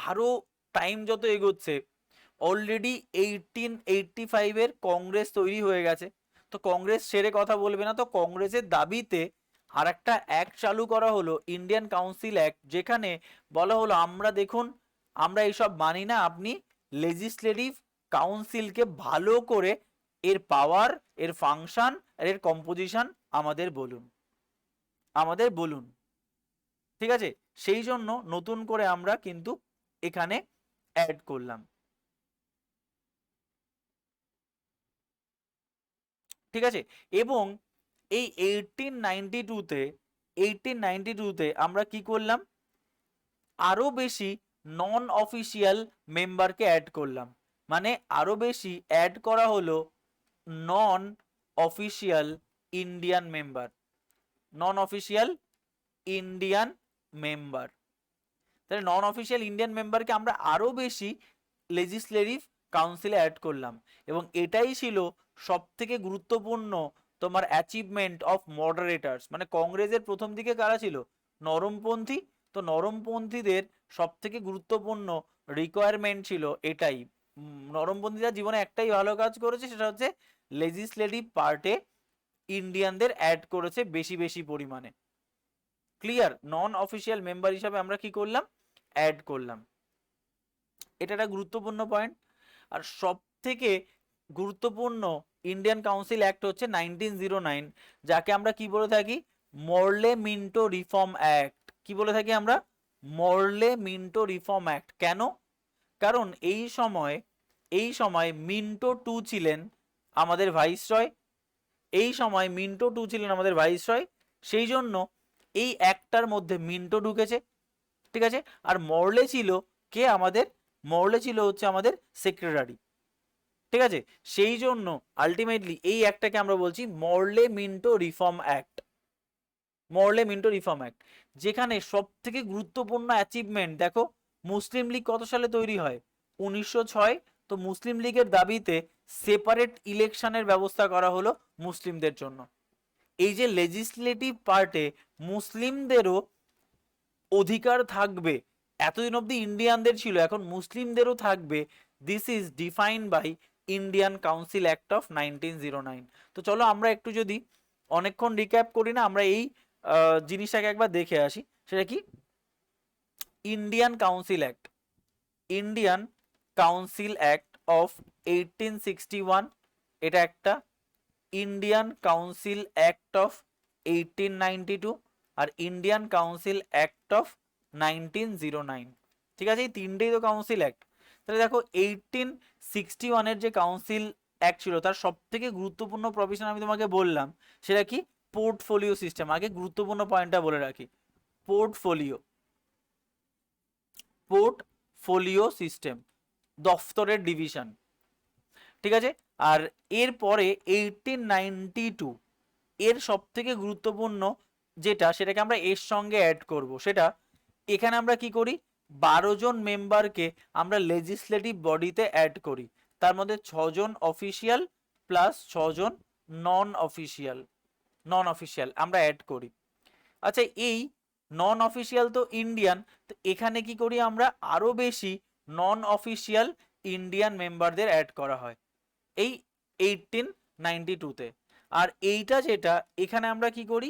আরো টাইম যত এগোচ্ছে, অলরেডি 1885-এর কংগ্রেস তৈরি হয়ে গেছে, তো কংগ্রেস ছেড়ে কথা বলবে না, তো কংগ্রেসের দাবিতে আর একটা অ্যাক্ট চালু করা হলো ইন্ডিয়ান কাউন্সিল অ্যাক্ট, যেখানে বলা হলো আমরা দেখুন আমরা এইসব মানি না, আপনি লেজিসলেটিভ কাউন্সিলকে ভালো করে এর পাওয়ার, এর ফাংশন আর এর কম্পোজিশন আমাদের বলুন, আমাদের বলুন। ঠিক আছে, সেই জন্য নতুন করে আমরা কিন্তু এখানে অ্যাড করলাম। ঠিক আছে, এবং এই 1892-তে আমরা কি করলাম? আরো বেশি নন অফিসিয়াল মেম্বারকে অ্যাড করলাম। মানে আরো বেশি অ্যাড করা হলো নন অফিসিয়াল ইন্ডিয়ান মেম্বার, নন অফিসিয়াল ইন্ডিয়ান মেম্বার। তাহলে নন অফিসিয়াল ইন্ডিয়ান মেম্বারকে আমরা আরো বেশি লেজিসলেটিভ কাউন্সিলে অ্যাড করলাম। এবং এটাই ছিল সব থেকে গুরুত্বপূর্ণ তোমার অ্যাচিভমেন্ট অফ মডারেটার্স। মানে কংগ্রেসের প্রথম দিকে কারা ছিল? নরমপন্থী। তো নরমপন্থীদের সব থেকে গুরুত্বপূর্ণ রিকোয়ারমেন্ট ছিল এটাই। নরমপন্থীরা জীবনে একটাই ভালো কাজ করেছে, সেটা হচ্ছে লেজিসলেটিভ পার্টে ইন্ডিয়ানদের অ্যাড করেছে বেশি বেশি পরিমাণে। ক্লিয়ার? নন অফিসিয়াল মেম্বার হিসাবে আমরা কি করলাম? অ্যাড করলাম। এটা একটা গুরুত্বপূর্ণ পয়েন্ট। আর সব থেকে গুরুত্বপূর্ণ ইন্ডিয়ান কাউন্সিল অ্যাক্ট হচ্ছে 1909, যাকে আমরা কি বলে থাকি? মরলে মিন্টো রিফর্ম অ্যাক্ট। কি বলে থাকি আমরা? মরলে মিন্টো রিফর্ম অ্যাক্ট। কেন? কারণ এই সময় মিন্টো টু ছিলেন আমাদের ভাইসরয়, এই সময় মিন্টো টু ছিলেন আমাদের ভাইসরয়, সেই জন্য এই অ্যাক্টটার মধ্যে মিন্টো ঢুকেছে। ঠিক আছে, আর মরলে ছিল কে আমাদের? মরলে ছিল হচ্ছে আমাদের সেক্রেটারি। ঠিক আছে, সেই জন্য আলটিমেটলি এই অ্যাক্টটাকে আমরা বলছি মরলে মিন্টো রিফর্ম অ্যাক্ট। মরলে মিন্টো রিফর্ম অ্যাক্ট, যেখানে সব থেকে গুরুত্বপূর্ণ অ্যাচিভমেন্ট দেখো, মুসলিম লীগ কত সালে তৈরি হয়? 1906। তো মুসলিম লীগের দাবিতে সেপারেট ইলেকশনের ব্যবস্থা করা হলো মুসলিমদের জন্য। এই যে লেজিসলেটিভ পার্টে মুসলিমদেরও অধিকার থাকবে, এতদিন অব্দি ইন্ডিয়ানদের ছিল, এখন মুসলিমদেরও থাকবে, this is defined by Indian council act of 1909। তো চলো আমরা একটু যদি অনেকক্ষণ রিক্যাপ করি না, আমরা এই জিনিসটাকে একবার দেখে আসি। সেটা কি? Indian council act, Indian council act of 1861 এটা একটা, ইন্ডিয়ান কাউন্সিল অ্যাক্ট অফ 1892 আর ইন্ডিয়ান কাউন্সিল অ্যাক্ট অফ 1909। ঠিক আছে, এই তিনটেই তো কাউন্সিল অ্যাক্ট। তাহলে দেখো 1861-এর যে কাউন্সিল অ্যাক্ট ছিল তার সব থেকে গুরুত্বপূর্ণ প্রভিশন আমি তোমাকে বললাম, সেটা কি? Portfolio system. আগে গুরুত্বপূর্ণ পয়েন্টটা বলে রাখি, পোর্টফোলিও, পোর্টফোলিও সিস্টেম, দফতরের ডিভিশন। ঠিক আছে, আর এরপরে 1892 এর সব থেকে গুরুত্বপূর্ণ যেটা সেটাকে আমরা এর সঙ্গে অ্যাড করব, সেটা এখানে আমরা কি করি, 12 জন মেম্বারকে আমরা লেজিসলেটিভ বডিতে অ্যাড করি, তার মধ্যে 6 জন অফিসিয়াল প্লাস 6 জন নন অফিসিয়াল, আমরা অ্যাড করি। আচ্ছা এই নন অফিসিয়াল তো ইন্ডিয়ান, তো এখানে কি করি আমরা, আরো বেশি নন অফিসিয়াল ইন্ডিয়ান মেম্বারদের অ্যাড করা হয় এই 1892-তে। আর এইটা যেটা এখানে আমরা কি করি,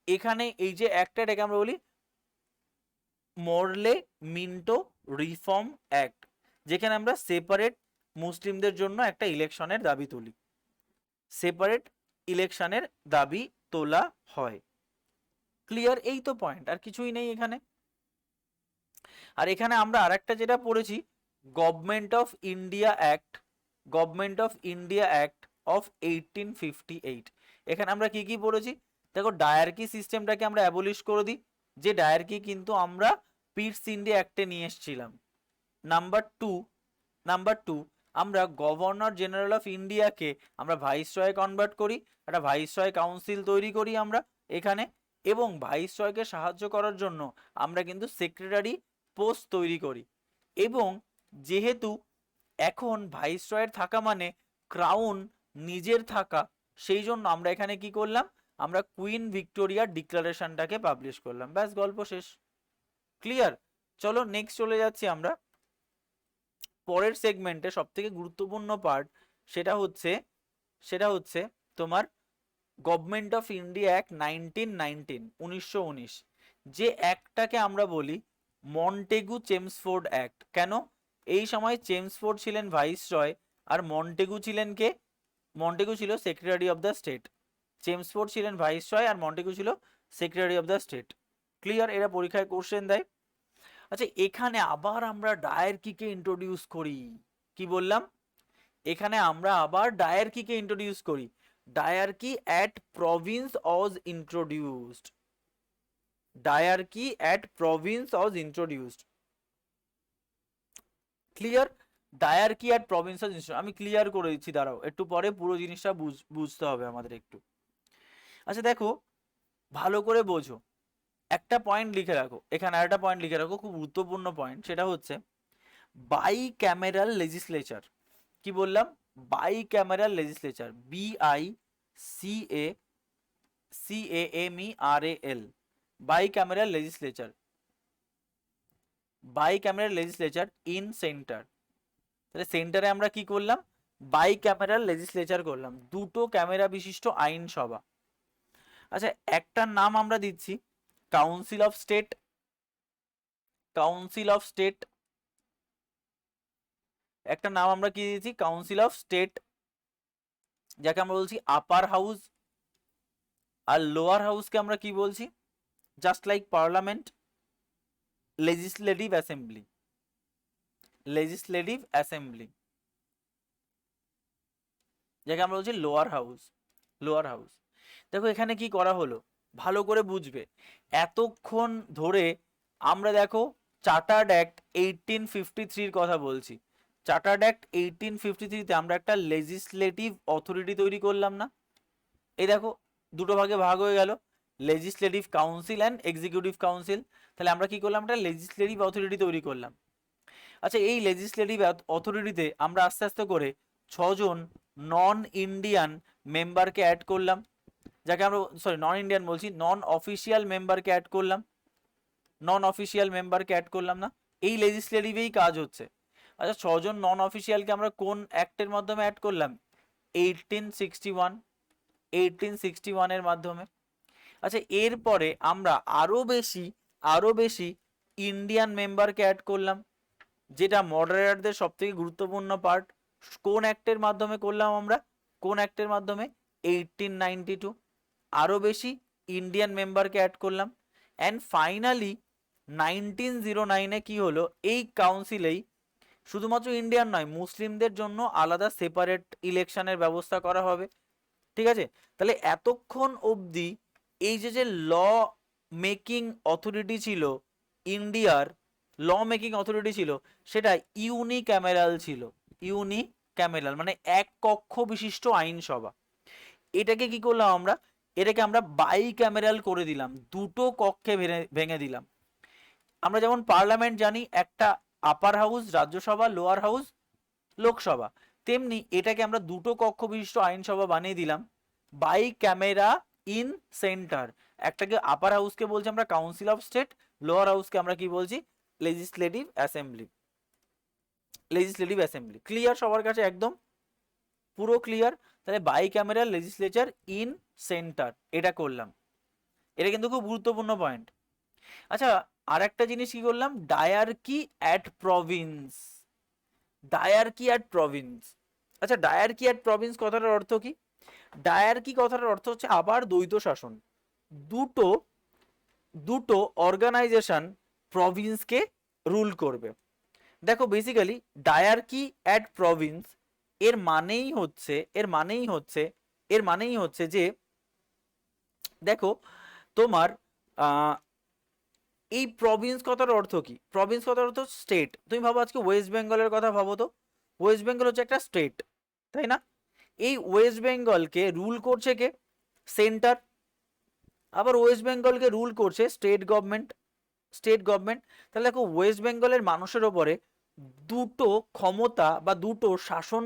এখানে এই যে অ্যাক্টটাকে আমরা বলি মরলে মিন্টো রিফর্ম অ্যাক্ট, যেখানে আমরা সেপারেট মুসলিমদের জন্য একটা ইলেকশনের দাবি তুলি, সেপারেট ইলেকশনের দাবি তোলা হয়। ক্লিয়ার? এই তো পয়েন্ট, আর কিছুই নেই এখানে। আর এখানে আমরা আরেকটা যেটা পড়েছি, government of India act, government of India act of 1858। এখানে আমরা কি কি পড়েছি দেখো, ডায়ার্কি সিস্টেমটাকে আমরা অ্যাবলিশ করে দিই, যে ডায়ার্কি কিন্তু আমরা পিটস ইন্ডিয়া অ্যাক্টে নিয়ে এসেছিলাম। নাম্বার টু আমরা গভর্নর জেনারেল অফ ইন্ডিয়াকে আমরা ভাইসরয়ে কনভার্ট করি, একটা ভাইসরয় কাউন্সিল তৈরি করি আমরা এখানে, এবং ভাইসরয়কে সাহায্য করার জন্য আমরা কিন্তু সেক্রেটারি পোস্ট তৈরি করি। এবং যেহেতু এখন ভাইসরয়ের থাকা মানে ক্রাউন নিজের থাকা, সেই জন্য আমরা এখানে কি করলাম, আমরা কুইন ভিক্টোরিয়ার ডিক্লারেশনটাকে পাবলিশ করলাম, ব্যাস গল্প শেষ। ক্লিয়ার? চলো নেক্সট চলে যাচ্ছি আমরা পরের সেগমেন্টে, সব থেকে গুরুত্বপূর্ণ পার্ট, সেটা হচ্ছে তোমার গভর্নমেন্ট অফ ইন্ডিয়া অ্যাক্ট 1919, যে অ্যাক্টটাকে আমরা বলি মন্টেগু চেমসফোর্ড অ্যাক্ট। কেন? এই সময় চেমসফোর্ড ছিলেন ভাইসরয়, আর মন্টেগু ছিলেন কে? মন্টেগু ছিল secretary of the state. Chelmsford ছিলেন ভাইসরয় আর মন্টেগু ছিল secretary of the state. Clear? এরা পরীক্ষায় কোশ্চেন দেয়। আচ্ছা এখানে আবার আমরা ডায়ার্কিকে ইন্ট্রোডিউস করি, কি বললাম, এখানে আমরা আবার ডায়ার্কিকে ইন্ট্রোডিউস করি। Dyarchy at Province was introduced, dyarchy at Province was introduced. Clear? Dyarchy at Province was introduced, আমি ক্লিয়ার করে দিচ্ছি, দাঁড়াও একটু পরে পুরো জিনিসটা বুঝতে হবে আমাদের একটু। আচ্ছা দেখো ভালো করে বোঝো, একটা পয়েন্ট লিখে রাখো, এখানে আরেকটা পয়েন্ট লিখে রাখো, খুব গুরুত্বপূর্ণ পয়েন্ট, সেটা হচ্ছে বাই ক্যামেরাল লেজিসলেচার। কি বললাম? Bicameral legislature, BICAMERAL, bicameral legislature, bicameral legislature in centre. তাহলে সেন্টারে আমরা কি করলাম, বাই ক্যামেরাল লেজিসলেচার করলাম, দুটো ক্যামেরা বিশিষ্ট আইনসভা। আচ্ছা একটার নাম আমরা দিচ্ছি council of state, council of state, একটা নাম আমরা কি দিয়েছি, কাউন্সিল অফ স্টেট, যাকে আমরা বলছি আপার হাউস। আর লোয়ার হাউসকে আমরা কি বলছি, just like parliament, legislative assembly, legislative assembly, যাকে আমরা বলছি লোয়ার হাউস, লোয়ার হাউস। দেখো এখানে কি করা হলো ভালো করে বুঝবে, এতক্ষণ ধরে আমরা দেখো চার্টার্ড অ্যাক্ট 1853-র কথা বলছি। চার্টার্ড অ্যাক্ট 1853-তে আমরা একটা লেজিসলেটিভ অথরিটি তৈরি করলাম না? এই দেখো দুটো ভাগে ভাগ হয়ে গেল, legislative council and executive council. তাহলে আমরা কি করলাম, একটা লেজিসলেটিভ অথরিটি তৈরি করলাম। আচ্ছা এই লেজিসলেটিভ অথরিটিতে আমরা আস্তে আস্তে করে 6 জন নন ইন্ডিয়ান মেম্বারকে অ্যাড করলাম, যাকে আমরা নন ইন্ডিয়ান বলছি, নন অফিসিয়াল মেম্বারকে অ্যাড করলাম, নন অফিসিয়াল মেম্বারকে অ্যাড করলাম না? এই লেজিসলেটিভেই কাজ হচ্ছে। আচ্ছা 6 জন নন অফিসিয়ালকে আমরা কোন অ্যাক্টের মাধ্যমে অ্যাড করলাম, 1861 এর মাধ্যমে। আচ্ছা এরপরে আমরা আরো বেশি ইন্ডিয়ান মেম্বারকে অ্যাড করলাম, যেটা মডারেটরদের সব থেকে গুরুত্বপূর্ণ পার্ট। কোন অ্যাক্টের মাধ্যমে করলাম আমরা, কোন অ্যাক্টের মাধ্যমে, 1892। আরো বেশি ইন্ডিয়ান মেম্বারকে অ্যাড করলাম। অ্যান্ড ফাইনালি 1909-এ কি হলো, এই কাউন্সিলেই শুধুমাত্র ইন্ডিয়ান নয়, মুসলিমদের জন্য আলাদা সেপারেট ইলেকশনের ব্যবস্থা করা হবে। ঠিক আছে? তাহলে এতক্ষণ অবধি এই যে ল মেকিং অথরিটি ছিল ইন্ডিয়ার, ল মেকিং অথরিটি ছিল, সেটা ইউনিক্যামেরাল ছিল, ইউনিক্যামেরাল মানে এক কক্ষ বিশিষ্ট আইনসভা। এটাকে কি করলাম আমরা, এটাকে আমরা বাই ক্যামেরাল করে দিলাম, দুটো কক্ষে ভেঙে দিলাম। আমরা যেমন পার্লামেন্ট জানি একটা upper house Rajya Sabha, lower house Lok Sabha, তেমনি এটাকে আমরা দুটো কক্ষ বিশিষ্ট আইনসভা বানিয়ে দিলাম বাই ক্যামেরা ইন সেন্টার। একটাকে আপার হাউসকে বলছি আমরা কাউন্সিল অফ স্টেট, লোয়ার হাউসকে আমরা কি বলছি legislative assembly. Legislative assembly clear সবার কাছে? একদম পুরো ক্লিয়ার। তাহলে bicameral legislature in centre এটা করলাম, এটা কিন্তু খুব গুরুত্বপূর্ণ পয়েন্ট। আচ্ছা আর একটা জিনিস কি করলাম, ডায়ারকি অ্যাট প্রভিন্স। ডায়ারকি অ্যাট প্রভিন্স, আচ্ছা ডায়ারকি অ্যাট প্রভিন্স কথাটার অর্থ কি? ডায়ারকি কথাটার অর্থ হচ্ছে আবার দ্বৈত শাসন। দুটো দুটো অর্গানাইজেশন প্রভিন্সকে রুল করবে। দেখো বেসিক্যালি ডায়ারকি অ্যাট প্রভিন্স এর মানেই হচ্ছে যে দেখো তোমার এই প্রভিন্স কথার অর্থ কি? প্রভিন্স কথার অর্থ স্টেট। তুমি ভাবো আজকে ওয়েস্ট বেঙ্গলের কথা ভাবো তো, ওয়েস্ট বেঙ্গল হচ্ছে একটা স্টেট, তাই না? এই ওয়েস্ট বেঙ্গলকে রুল করছে কে? সেন্টার। আবার ওয়েস্ট বেঙ্গলকে রুল করছে স্টেট গভর্নমেন্ট। তাহলে দেখো ওয়েস্ট বেঙ্গলের মানুষের ওপরে দুটো ক্ষমতা বা দুটো শাসন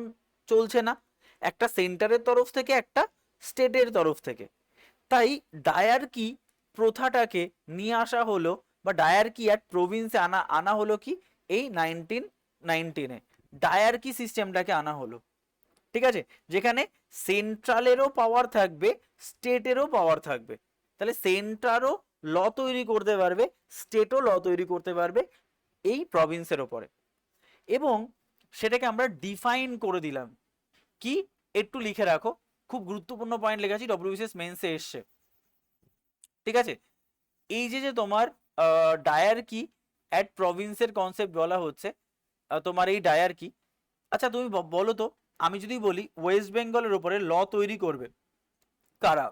চলছে না, একটা সেন্টারের তরফ থেকে একটা স্টেটের তরফ থেকে। তাই ডায়ারকি প্রথাটাকে নিয়ে আসা হলো বা ডায়ারকি অ্যাট প্রভিন্সে আনা হলো কি এই 1919-এ ডায়ারকি সিস্টেমটাকে আনা হলো। ঠিক আছে, যেখানে সেন্ট্রালেরও পাওয়ার থাকবে, স্টেটেরও পাওয়ার থাকবে। তাহলে সেন্টারও ল তৈরি করতে পারবে, স্টেটও ল তৈরি করতে পারবে এই প্রভিন্সের ওপরে। এবং সেটাকে আমরা ডিফাইন করে দিলাম কি, একটু লিখে রাখো, খুব গুরুত্বপূর্ণ পয়েন্ট লেখাচ্ছি, ডব্লিউবিসিএস মেন্সে এসছে। ঠিক আছে, এই যে তোমার ডায়ারকি অ্যাট প্রভিন্সের কনসেপ্ট বলা হচ্ছে, তোমার এই ডায়ারকি, আচ্ছা তুমি বলো তো, আমি যদি বলি ওয়েস্ট বেঙ্গলের উপরে ল তৈরি করবে কারা?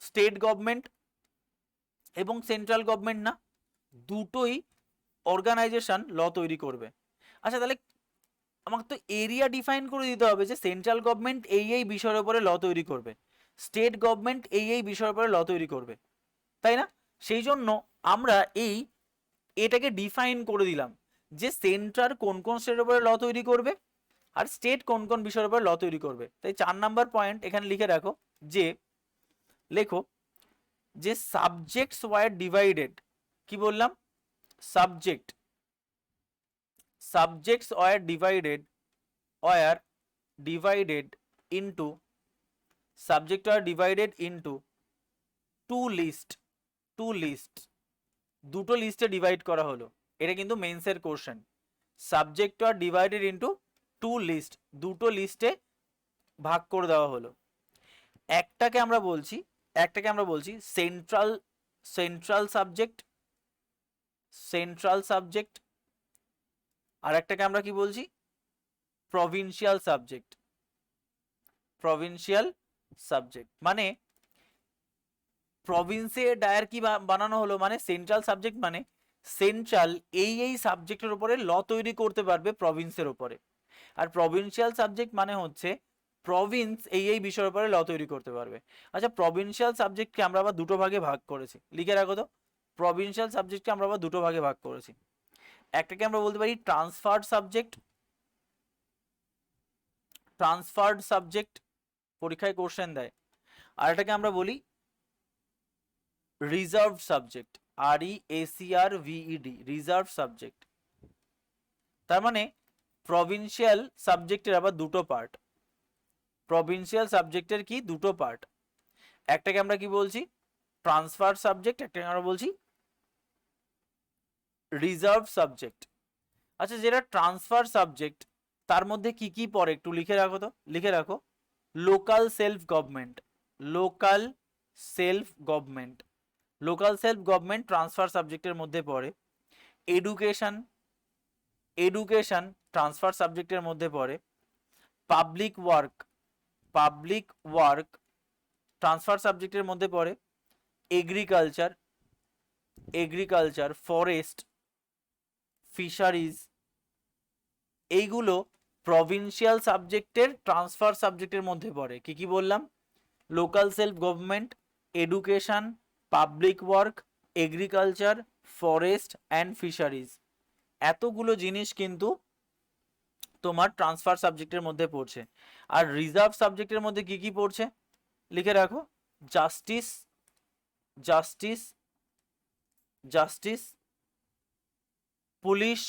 স্টেট গভর্নমেন্ট এবং সেন্ট্রাল গভর্নমেন্ট না? দুটোই অর্গানাইজেশন ল তৈরি করবে। আচ্ছা তাহলে আমাকে তো এরিয়া ডিফাইন করে দিতে হবে যে সেন্ট্রাল গভর্নমেন্ট এই বিষয়ের উপরে ল তৈরি করবে, স্টেট গভর্নমেন্ট এই বিষয়ের উপরে ল তৈরি করবে, তাই না? সেই জন্য আমরা এটাকে ডিফাইন করে দিলাম যে সেন্ট্রাল কোন কোন স্টেটের উপরে ল তৈরি করবে আর স্টেট কোন কোন বিষয়ের উপরে ল তৈরি করবে। তাই 4 নাম্বার পয়েন্ট এখানে লিখে রাখো যে লেখো যে সাবজেক্টস ওয়ার ডিভাইডেড। কি বললাম? Subjects were divided into two list. দুটো লিস্টে ডিভাইড করা হলো, এটা কিন্তু মেন্সের question. Subject are divided into two list, দুটো লিস্টে ভাগ করে দেওয়া হলো। একটাকে আমরা বলছি সেন্ট্রাল সাবজেক্ট, আর একটাকে আমরা কি বলছি? Provincial subject. মানে প্রভিন্সে ডায়ারকি বানানো হলো, মানে সেন্ট্রাল সাবজেক্ট মানে সেন্ট্রাল এই সাবজেক্টের উপরে ল তৈরি করতে পারবে প্রভিন্সের উপরে, আর প্রভিন্সিয়াল সাবজেক্ট মানে হচ্ছে প্রভিন্স এই বিষয়ের উপরে ল তৈরি করতে পারবে। আচ্ছা প্রভিন্সিয়াল সাবজেক্টকে আমরা আবার দুটো ভাগে ভাগ করেছি, লিখে রাখো তো। প্রভিন্সিয়াল সাবজেক্টকে আমরা আবার দুটো ভাগে ভাগ করেছি, একটাকে আমরা বলতে পারি ট্রান্সফার্ড সাবজেক্ট, পরীক্ষায় কোশ্চেন দেয়। আর এটাকে আমরা বলি রিজার্ভড সাবজেক্ট, রিজার্ভ সাবজেক্ট। তার মানে প্রভিন্সিয়াল সাবজেক্টের আবার দুটো পার্ট, একটাকে আমরা কি বলছি? ট্রান্সফার সাবজেক্ট, একটাকে আমরা বলছি রিজার্ভ সাবজেক্ট। আচ্ছা যেটা ট্রান্সফার সাবজেক্ট তার মধ্যে কি কি পড়ে একটু লিখে রাখো। লোকাল সেলফ গভর্নমেন্ট ট্রান্সফার সাবজেক্টের মধ্যে পড়ে। এডুকেশন ট্রান্সফার সাবজেক্টের মধ্যে পড়ে। পাবলিক ওয়ার্ক ট্রান্সফার সাবজেক্টের মধ্যে পড়ে। এগ্রিকালচার, ফরেস্ট, ফিশারিজ, এইগুলো প্রভিন্সিয়াল সাবজেক্টের ট্রান্সফার সাবজেক্টের মধ্যে পড়ে। কি বললাম? Local self government, education, public work, agriculture, forest and fisheries, এতগুলো জিনিস কিন্তু তোমার ট্রান্সফার সাবজেক্টের মধ্যে পড়ছে। আর রিজার্ভ সাবজেক্টের মধ্যে কি কি পড়ছে লিখে রাখো, justice, justice, justice, police,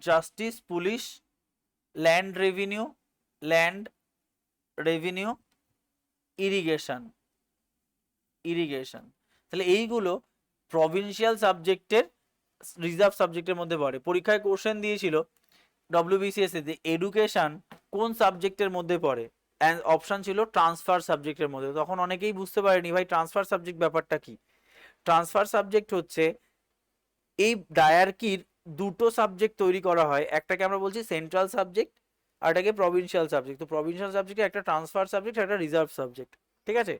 justice, police, land revenue, land revenue, irrigation, irrigation. তাহলে এইগুলো প্রভিন্সিয়াল সাবজেক্টের রিজার্ভ সাবজেক্টের মধ্যে পড়ে। পরীক্ষায় কোশ্চেন দিয়েছিল ডব্লিউবিসিএসসি তে এডুকেশন কোন সাবজেক্টের মধ্যে পড়ে, অ্যান্ড অপশন ছিল ট্রান্সফার সাবজেক্টের মধ্যে। তখন অনেকেই বুঝতে পারেনি ভাই ট্রান্সফার সাবজেক্ট ব্যাপারটা কি। ট্রান্সফার সাবজেক্ট হচ্ছে এই ডায়ার্কির দুটো সাবজেক্ট তৈরি করা হয়, একটাকে আমরা বলছি সেন্ট্রাল সাবজেক্ট আর এটাকে প্রভিন্সিয়াল সাবজেক্ট। তো প্রভিন্সিয়াল সাবজেক্টে একটা ট্রান্সফার সাবজেক্ট, একটা রিজার্ভ সাবজেক্ট, ঠিক আছে।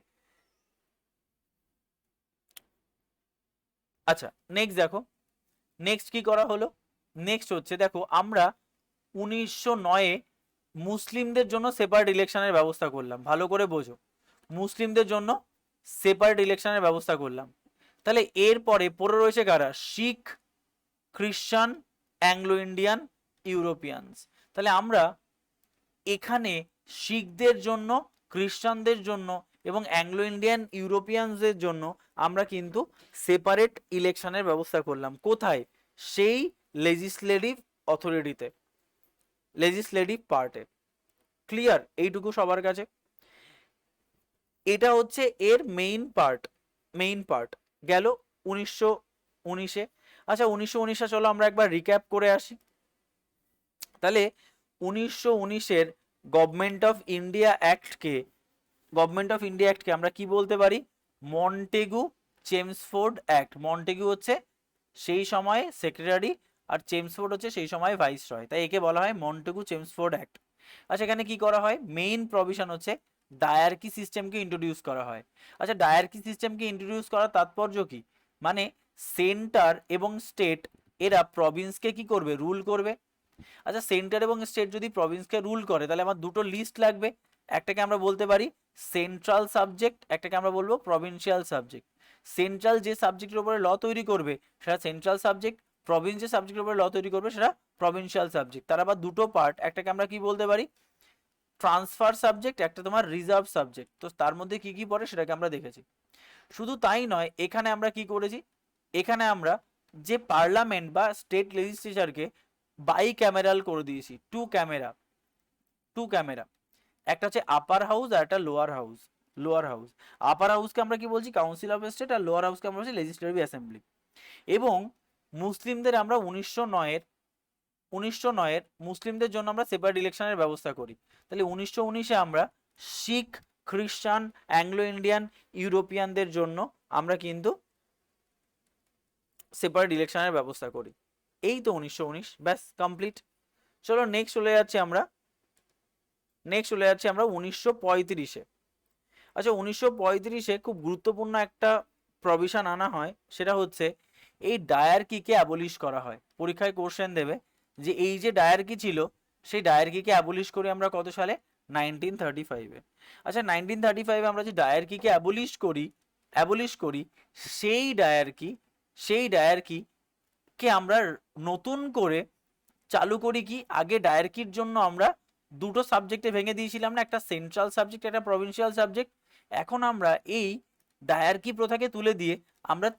আচ্ছা নেক্সট দেখো, নেক্সট কি করা হলো, নেক্সট হচ্ছে দেখো আমরা 1909-এ মুসলিমদের জন্য সেপারেট ইলেকশনের ব্যবস্থা করলাম। ভালো করে বোঝো, মুসলিমদের জন্য সেপারেট ইলেকশনের ব্যবস্থা করলাম। তাহলে এরপরে পড়ে রয়েছে কারা, শিখ, খ্রিস্টান, অ্যাংলো ইন্ডিয়ান, ইউরোপিয়ানস। তাহলে আমরা এখানে শিখদের জন্য, খ্রিস্টানদের জন্য এবং অ্যাংলো ইন্ডিয়ান ইউরোপিয়ানসদের জন্য আমরা কিন্তু সেপারেট ইলেকশনের ব্যবস্থা করলাম। কোথায়, সেই লেজিসলেটিভ অথরিটিতে, লেজিসলেটিভ পার্টে। ক্লিয়ার এইটুকু সবার কাছে? এটা হচ্ছে এর মেইন পার্ট, মেইন পার্ট গেল 1919-এ। আচ্ছা 1919 চলো আমরা একবার রিক্যাপ করে আসি। তাহলে 1919-এর গভর্নমেন্ট অফ ইন্ডিয়া অ্যাক্টকে, গভর্নমেন্ট অফ ইন্ডিয়া অ্যাক্টকে আমরা কি বলতে পারি, মন্টেগু চেমসফোর্ড অ্যাক্ট। মন্টেগু হচ্ছে সেই সময় সেক্রেটারি আর চেমসফোর্ড হচ্ছে সেই সময় ভাইসরয়, তাই একে বলা হয় মন্টেগু চেমসফোর্ড অ্যাক্ট। আচ্ছা এখানে কি করা হয়, মেইন প্রভিশন হচ্ছে ডায়ার্কি সিস্টেমকে ইন্ট্রোডিউস করা হয়। আচ্ছা ডায়ার্কি সিস্টেমকে ইন্ট্রোডিউস করার তাৎপর্য কি, মানে সেন্টার এবং স্টেট এরা প্রভিন্সকে কি করবে, রুল করবে। আচ্ছা সেন্টার এবং স্টেট যদি প্রভিন্সকে রুল করে তাহলে আমার দুটো লিস্ট লাগবে, একটাকে আমরা বলতে পারি সেন্ট্রাল সাবজেক্ট, একটাকে আমরা বলবো প্রভিন্সিয়াল সাবজেক্ট। সেন্ট্রাল যে সাবজেক্টের উপরে ল তৈরি করবে সেটা সেন্ট্রাল সাবজেক্ট, প্রভিন্স যে সাবজেক্টের উপরে ল তৈরি করবে সেটা প্রভিন্সিয়াল সাবজেক্ট। তার আবার দুটো পার্ট, একটাকে আমরা কি বলতে পারি ট্রান্সফার সাবজেক্ট, একটা তোমার রিজার্ভ সাবজেক্ট। তো তার মধ্যে কি কি পড়ে সেটাকে আমরা দেখেছি। শুধু তাই নয়, এখানে আমরা কি করেছি, এখানে আমরা যে পার্লামেন্ট বা স্টেট লেজিসলেচারকে বাই ক্যামেরাল করে দিয়েছি, টু ক্যামেরা, টু ক্যামেরা। একটা হচ্ছে আপার হাউস আর একটা lower house, lower house. Upper হাউসকে আমরা কি বলছি কাউন্সিল অফ স্টেট, আর লোয়ার হাউসকে আমরা বলছি লেজিসলেটিভ অ্যাসেম্বলি। এবং মুসলিমদের আমরা 1909-এর মুসলিমদের জন্য আমরা সেপারেট ইলেকশনের ব্যবস্থা করি। তাহলে 1919-এ আমরা শিখ, খ্রিস্টান, অ্যাংলো ইন্ডিয়ান, ইউরোপিয়ানদের জন্য আমরা কিন্তু সেপারেট ইলেকশনের ব্যবস্থা করি। এই তো 1919, ব্যাস কমপ্লিট। চলো নেক্সট চলে যাচ্ছি আমরা, নেক্সট চলে যাচ্ছি আমরা 1935-এ। আচ্ছা 1935-এ খুব গুরুত্বপূর্ণ একটা প্রভিশন আনা হয়, সেটা হচ্ছে এই ডায়ার্কিকে অ্যাবলিশ করা হয়। পরীক্ষায় কোশ্চেন দেবে যে এই যে ডায়ার্কি ছিল সেই ডায়ার্কিকে অ্যাবলিশ করি আমরা কত সালে, 1935-এ। আচ্ছা 1935-এ আমরা যে ডায়ার্কিকে অ্যাবলিশ করি, অ্যাবলিশ করি সেই ডায়ার্কি, সেই ডায়ার্কিকে আমরা নতুন করে চালু করি কি, আগে ডায়ার্কির জন্য আমরা দুটো সাবজেক্টে ভেঙে দিয়েছিলাম না, একটা সেন্ট্রাল সাবজেক্ট একটা প্রভিন্সিয়াল সাবজেক্ট। এখন আমরা এই ডায়ার্কি প্রথাকে তুলে দিয়ে আমরা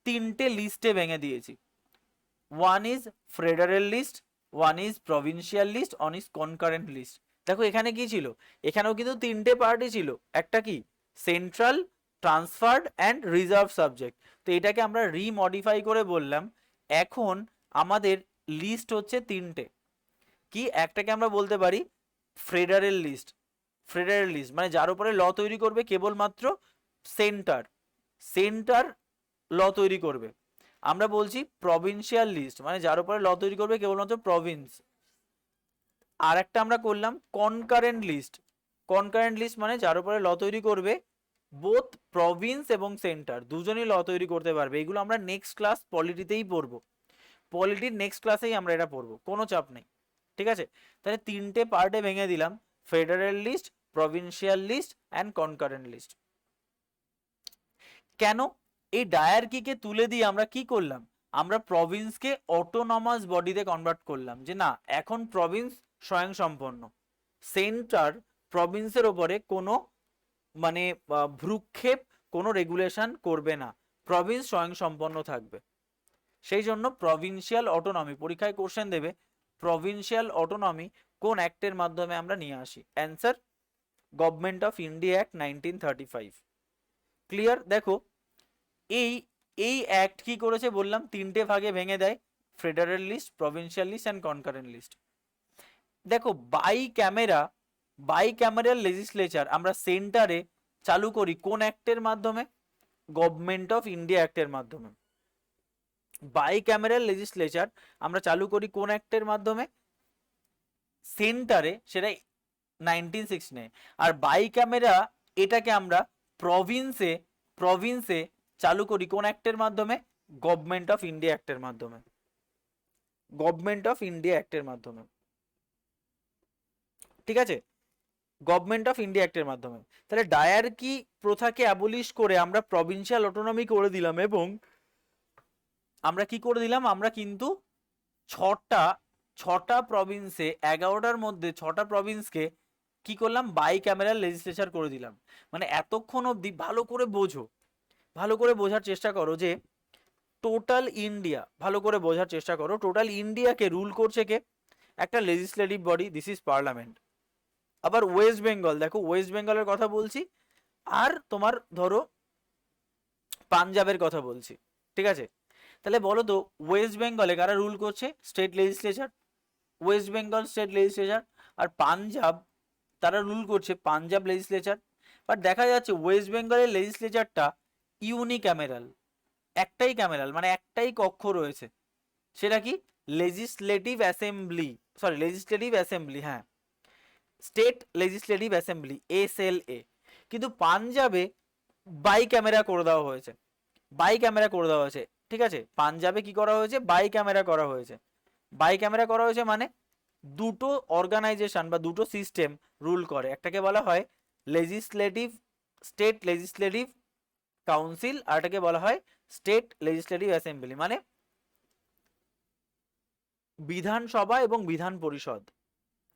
তিনটে লিস্টে ভেঙে দিয়েছি, one is federal list, one is provincial list, one is concurrent list. দেখো এখানে কি ছিল, এখানেও কিন্তু তিনটে পার্টই ছিল, একটা কি central, transferred and reserve subject. তো এটাকে আমরা রিমডিফাই করে বললাম এখন আমাদের লিস্ট হচ্ছে তিনটে। কি, একটাকে আমরা বলতে পারি ফেডারেল লিস্ট, ফেডারেল লিস্ট মানে যার উপরে ল তৈরি করবে কেবলমাত্র সেন্টার, সেন্টার ল তৈরি করবে। আমরা বলছি প্রভিন্সিয়াল লিস্ট মানে যার উপরে ল তৈরি করবে কেবলমাত্র প্রভিন্স। আর একটা আমরা করলাম কনকারেন্ট লিস্ট, কনকারেন্ট লিস্ট মানে যার উপরে ল তৈরি করবে বোথ প্রভিন্স এবং সেন্টার, দুজনই ল তৈরি করতে পারবে। এগুলো আমরা নেক্সট ক্লাস পলিটিতেই পড়বো, পলিটির নেক্সট ক্লাসেই আমরা এটা পড়বো, কোনো চাপ নেই, ঠিক আছে। তাহলে তিনটে পার্টে ভেঙে দিলাম, federal list, provincial list and concurrent list. কেন এই ডায়ারকিকে তুলে দিয়ে আমরা কি করলাম, আমরা প্রভিন্সকে অটোনমাস বডিতে কনভার্ট করলাম, যে না এখন প্রভিন্স স্বয়ংসম্পন্ন, সেন্টার প্রভিন্সের ওপরে কোনো মানে ভ্রুক্ষেপ কোনো রেগুলেশন করবে না, প্রভিন্স স্বয়ংসম্পন্ন থাকবে। সেই জন্য প্রভিন্সিয়াল অটোনমি, পরীক্ষায় কোশ্চেন দেবে প্রভিন্সিয়াল অটোনমি কোন অ্যাক্টের মাধ্যমে আমরা নিয়ে আসি, answer government of India act 1935। Clear? দেখো এই এই অ্যাক্ট কি করেছে বললাম, তিনটে ভাগে ভেঙে দেয়, federal list, provincial list and concurrent list. দেখো বাই ক্যামেরাল লেজিসলেচার আমরা সেন্টারে চালু করি কোন অ্যাক্টের মাধ্যমে, গভর্নমেন্ট অফ ইন্ডিয়া অ্যাক্টের মাধ্যমে। বাই ক্যামেরাল লেজিসলেচার আমরা চালু করি কোন অ্যাক্টের মাধ্যমে, সেন্টারে, সেটা 1969। আর বাই ক্যামেরা এটাকে আমরা প্রভিন্সে চালু করি কোন অ্যাক্টের মাধ্যমে, গভর্নমেন্ট অফ ইন্ডিয়া অ্যাক্টের মাধ্যমে, গভর্নমেন্ট অফ ইন্ডিয়া অ্যাক্টের মাধ্যমে। ঠিক আছে, গভর্নমেন্ট অফ ইন্ডিয়া অ্যাক্টের মাধ্যমে। তাহলে ডায়ারকি প্রথাকে অ্যাবলিশ করে আমরা প্রভিন্সিয়াল অটোনমি করে দিলাম, এবং আমরা কি করে দিলাম, আমরা কিন্তু ছটা প্রভিন্সে 11টার মধ্যে 6টা প্রভিন্সকে কি করলাম, বাই ক্যামেরাল লেজিসলেচার করে দিলাম। মানে এতক্ষণ অবধি ভালো করে বোঝো, ভালো করে বোঝার চেষ্টা করো যে টোটাল ইন্ডিয়া, ভালো করে বোঝার চেষ্টা করো, টোটাল ইন্ডিয়াকে রুল করছে কে, একটা legislative body, this is parliament. আবার ওয়েস্ট বেঙ্গল, দেখো ওয়েস্ট বেঙ্গলের কথা বলছি, আর তোমার ধরো পাঞ্জাবের কথা বলছি, ঠিক আছে? তাহলে বলো তো ওয়েস্ট বেঙ্গলে কারা রুল করছে, state legislature, West Bengal state legislature. আর পাঞ্জাব, তারা রুল করছে পাঞ্জাব লেজিসলেচার। বাট দেখা যাচ্ছে ওয়েস্ট বেঙ্গলের লেজিসলেচারটা ইউনিক্যামেরাল, একটাই ক্যামেরাল, মানে একটাই কক্ষ রয়েছে, সেটা কি লেজিসলেটিভ অ্যাসেম্বলি, হ্যাঁ, স্টেট লেজিসলেটিভ অ্যাসেম্বলি, SLA। কিন্তু পাঞ্জাবে বাই ক্যামেরা করে দেওয়া হয়েছে, বাই ক্যামেরা করে দেওয়া হয়েছে, ঠিক আছে? পাঞ্জাবে কি করা হয়েছে, বাই ক্যামেরা করা হয়েছে। বাই ক্যামেরা করা হয়েছে মানে দুটো অর্গানাইজেশন বা দুটো সিস্টেম রুল করে, একটাকে বলা হয় স্টেট লেজিসলেটিভ কাউন্সিল, আর এটাকে বলা হয় স্টেট লেজিসলেটিভ অ্যাসেম্বলি, মানে বিধানসভা এবং বিধান পরিষদ।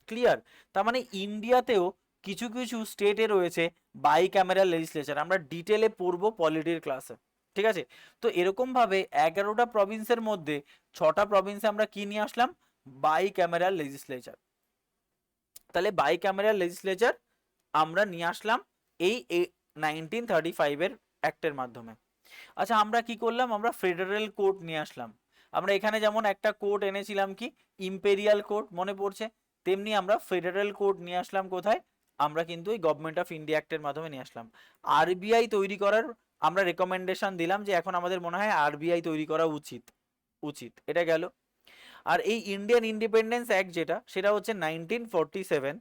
ক্লিয়ার? তার মানে ইন্ডিয়াতেও কিছু কিছু স্টেটে রয়েছে বাই ক্যামেরাল লেজিসলেচার, আমরা ডিটেলে পড়বো পলিটির ক্লাসে, ঠিক আছে? তো এরকম ভাবে 11টা প্রভিন্সের মধ্যে 6টা প্রভিন্সে আমরা কি নিয়ে আসলাম, বাই ক্যামেরাল লেজিসলেচার। তাহলে বাই ক্যামেরাল লেজিসলেচার আমরা নিয়ে আসলাম এই 1935 এর অ্যাক্টের মাধ্যমে। আচ্ছা আমরা কি করলাম, আমরা ফেডারেল কোড নিয়ে আসলাম। আমরা এখানে যেমন একটা কোড এনেছিলাম কি, ইম্পেরিয়াল কোড, মনে পড়ছে? তেমনি আমরা ফেডারেল কোড নিয়ে আসলাম কোথায়, আমরা কিন্তু এই গভর্নমেন্ট অফ ইন্ডিয়া অ্যাক্টের মাধ্যমে নিয়ে আসলাম। আরবিআই তৈরি করার আমরা রেকমেন্ডেশন দিলাম যে এখন আমাদের মনে হয় আরবিআই তৈরি করা উচিত, এটা গেল। আর এই ইন্ডিয়ান ইন্ডিপেন্ডেন্স অ্যাক্ট যেটা, সেটা হচ্ছে 1947,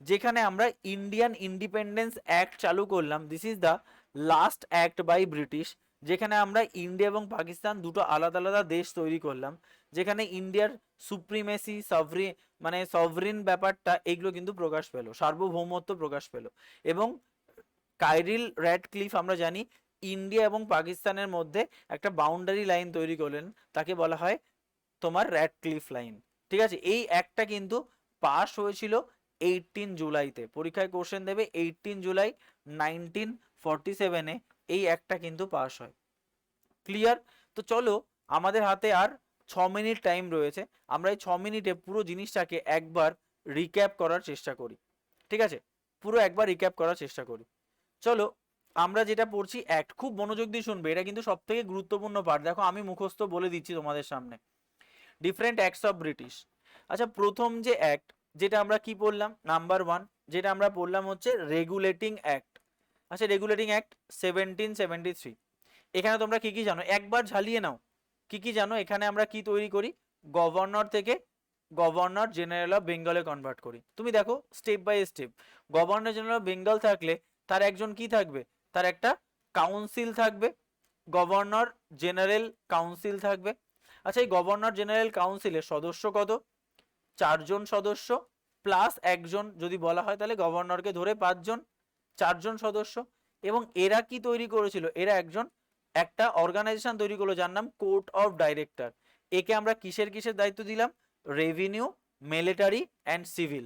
যেখানে আমরা ইন্ডিয়ান ইন্ডিপেন্ডেন্স অ্যাক্ট চালু করলাম। This is the last act by British, যেখানে আমরা ইন্ডিয়া এবং পাকিস্তান দুটো আলাদা আলাদা দেশ তৈরি করলাম, যেখানে ইন্ডিয়ার সুপ্রিমেসি, সভরিন ব্যাপারটা, এগুলো কিন্তু প্রকাশ পেল, সার্বভৌমত্ব প্রকাশ পেল। এবং কাইরিল র্যাডক্লিফ, আমরা জানি ইন্ডিয়া এবং পাকিস্তানের মধ্যে একটা বাউন্ডারি লাইন তৈরি করলেন, তাকে বলা হয় তোমার র্যাডক্লিফ লাইন, ঠিক আছে? এই অ্যাক্টটা কিন্তু পাস হয়েছিল 18 জুলাইতে, পরীক্ষায় কোশ্চেন দেবে 18 জুলাই 1947-এ এই অ্যাক্টটা কিন্তু পাস হয়। ক্লিয়ার? তো চলো, আমাদের হাতে আর 6 মিনিট টাইম রয়েছে, আমরা এই 6 মিনিটে পুরো জিনিসটাকে একবার রিক্যাপ করার চেষ্টা করি, ঠিক আছে? পুরো একবার রিক্যাপ করার চেষ্টা করি। চলো, আমরা যেটা পড়ছি অ্যাক্ট, খুব মনোযোগ দিয়ে শুনবে, এটা কিন্তু সব থেকে গুরুত্বপূর্ণ পার্ট। দেখো আমি মুখস্থ বলে দিচ্ছি তোমাদের সামনে, ডিফারেন্ট অ্যাক্টস অফ ব্রিটিশ। আচ্ছা প্রথম যে অ্যাক্ট, যেটা আমরা কি পড়লাম, নাম্বার 1 যেটা আমরা পড়লাম হচ্ছে রেগুলেটিং অ্যাক্ট। আচ্ছা রেগুলেটিং অ্যাক্ট 1773, এখানে তোমরা কি কি জানো, একবার ঝালিয়ে নাও, কি কি জানো? এখানে আমরা কি তৈরি করি, গভর্নর থেকে গভর্নর জেনারেল অফ বেঙ্গলে কনভার্ট করি। তুমি দেখো step by step, governor general of Bengal থাকলে তার একজন কি থাকবে, তার একটা কাউন্সিল থাকবে, গভর্নর জেনারেল কাউন্সিল থাকবে। আচ্ছা এই গভর্নর জেনারেল কাউন্সিলের সদস্য কত, 4 জন সদস্য, প্লাস একজন যদি বলা হয় তাহলে গভর্নরকে ধরে 5 জন, 4 জন সদস্য। এবং এরা কি তৈরি করেছিল, এরা একটা অর্গানাইজেশন তৈরি করলো যার নাম কোর্ট অফ ডাইরেক্টর। একে আমরা কিসের কিসের দায়িত্ব দিলাম, রেভিনিউ, মিলিটারি অ্যান্ড সিভিল।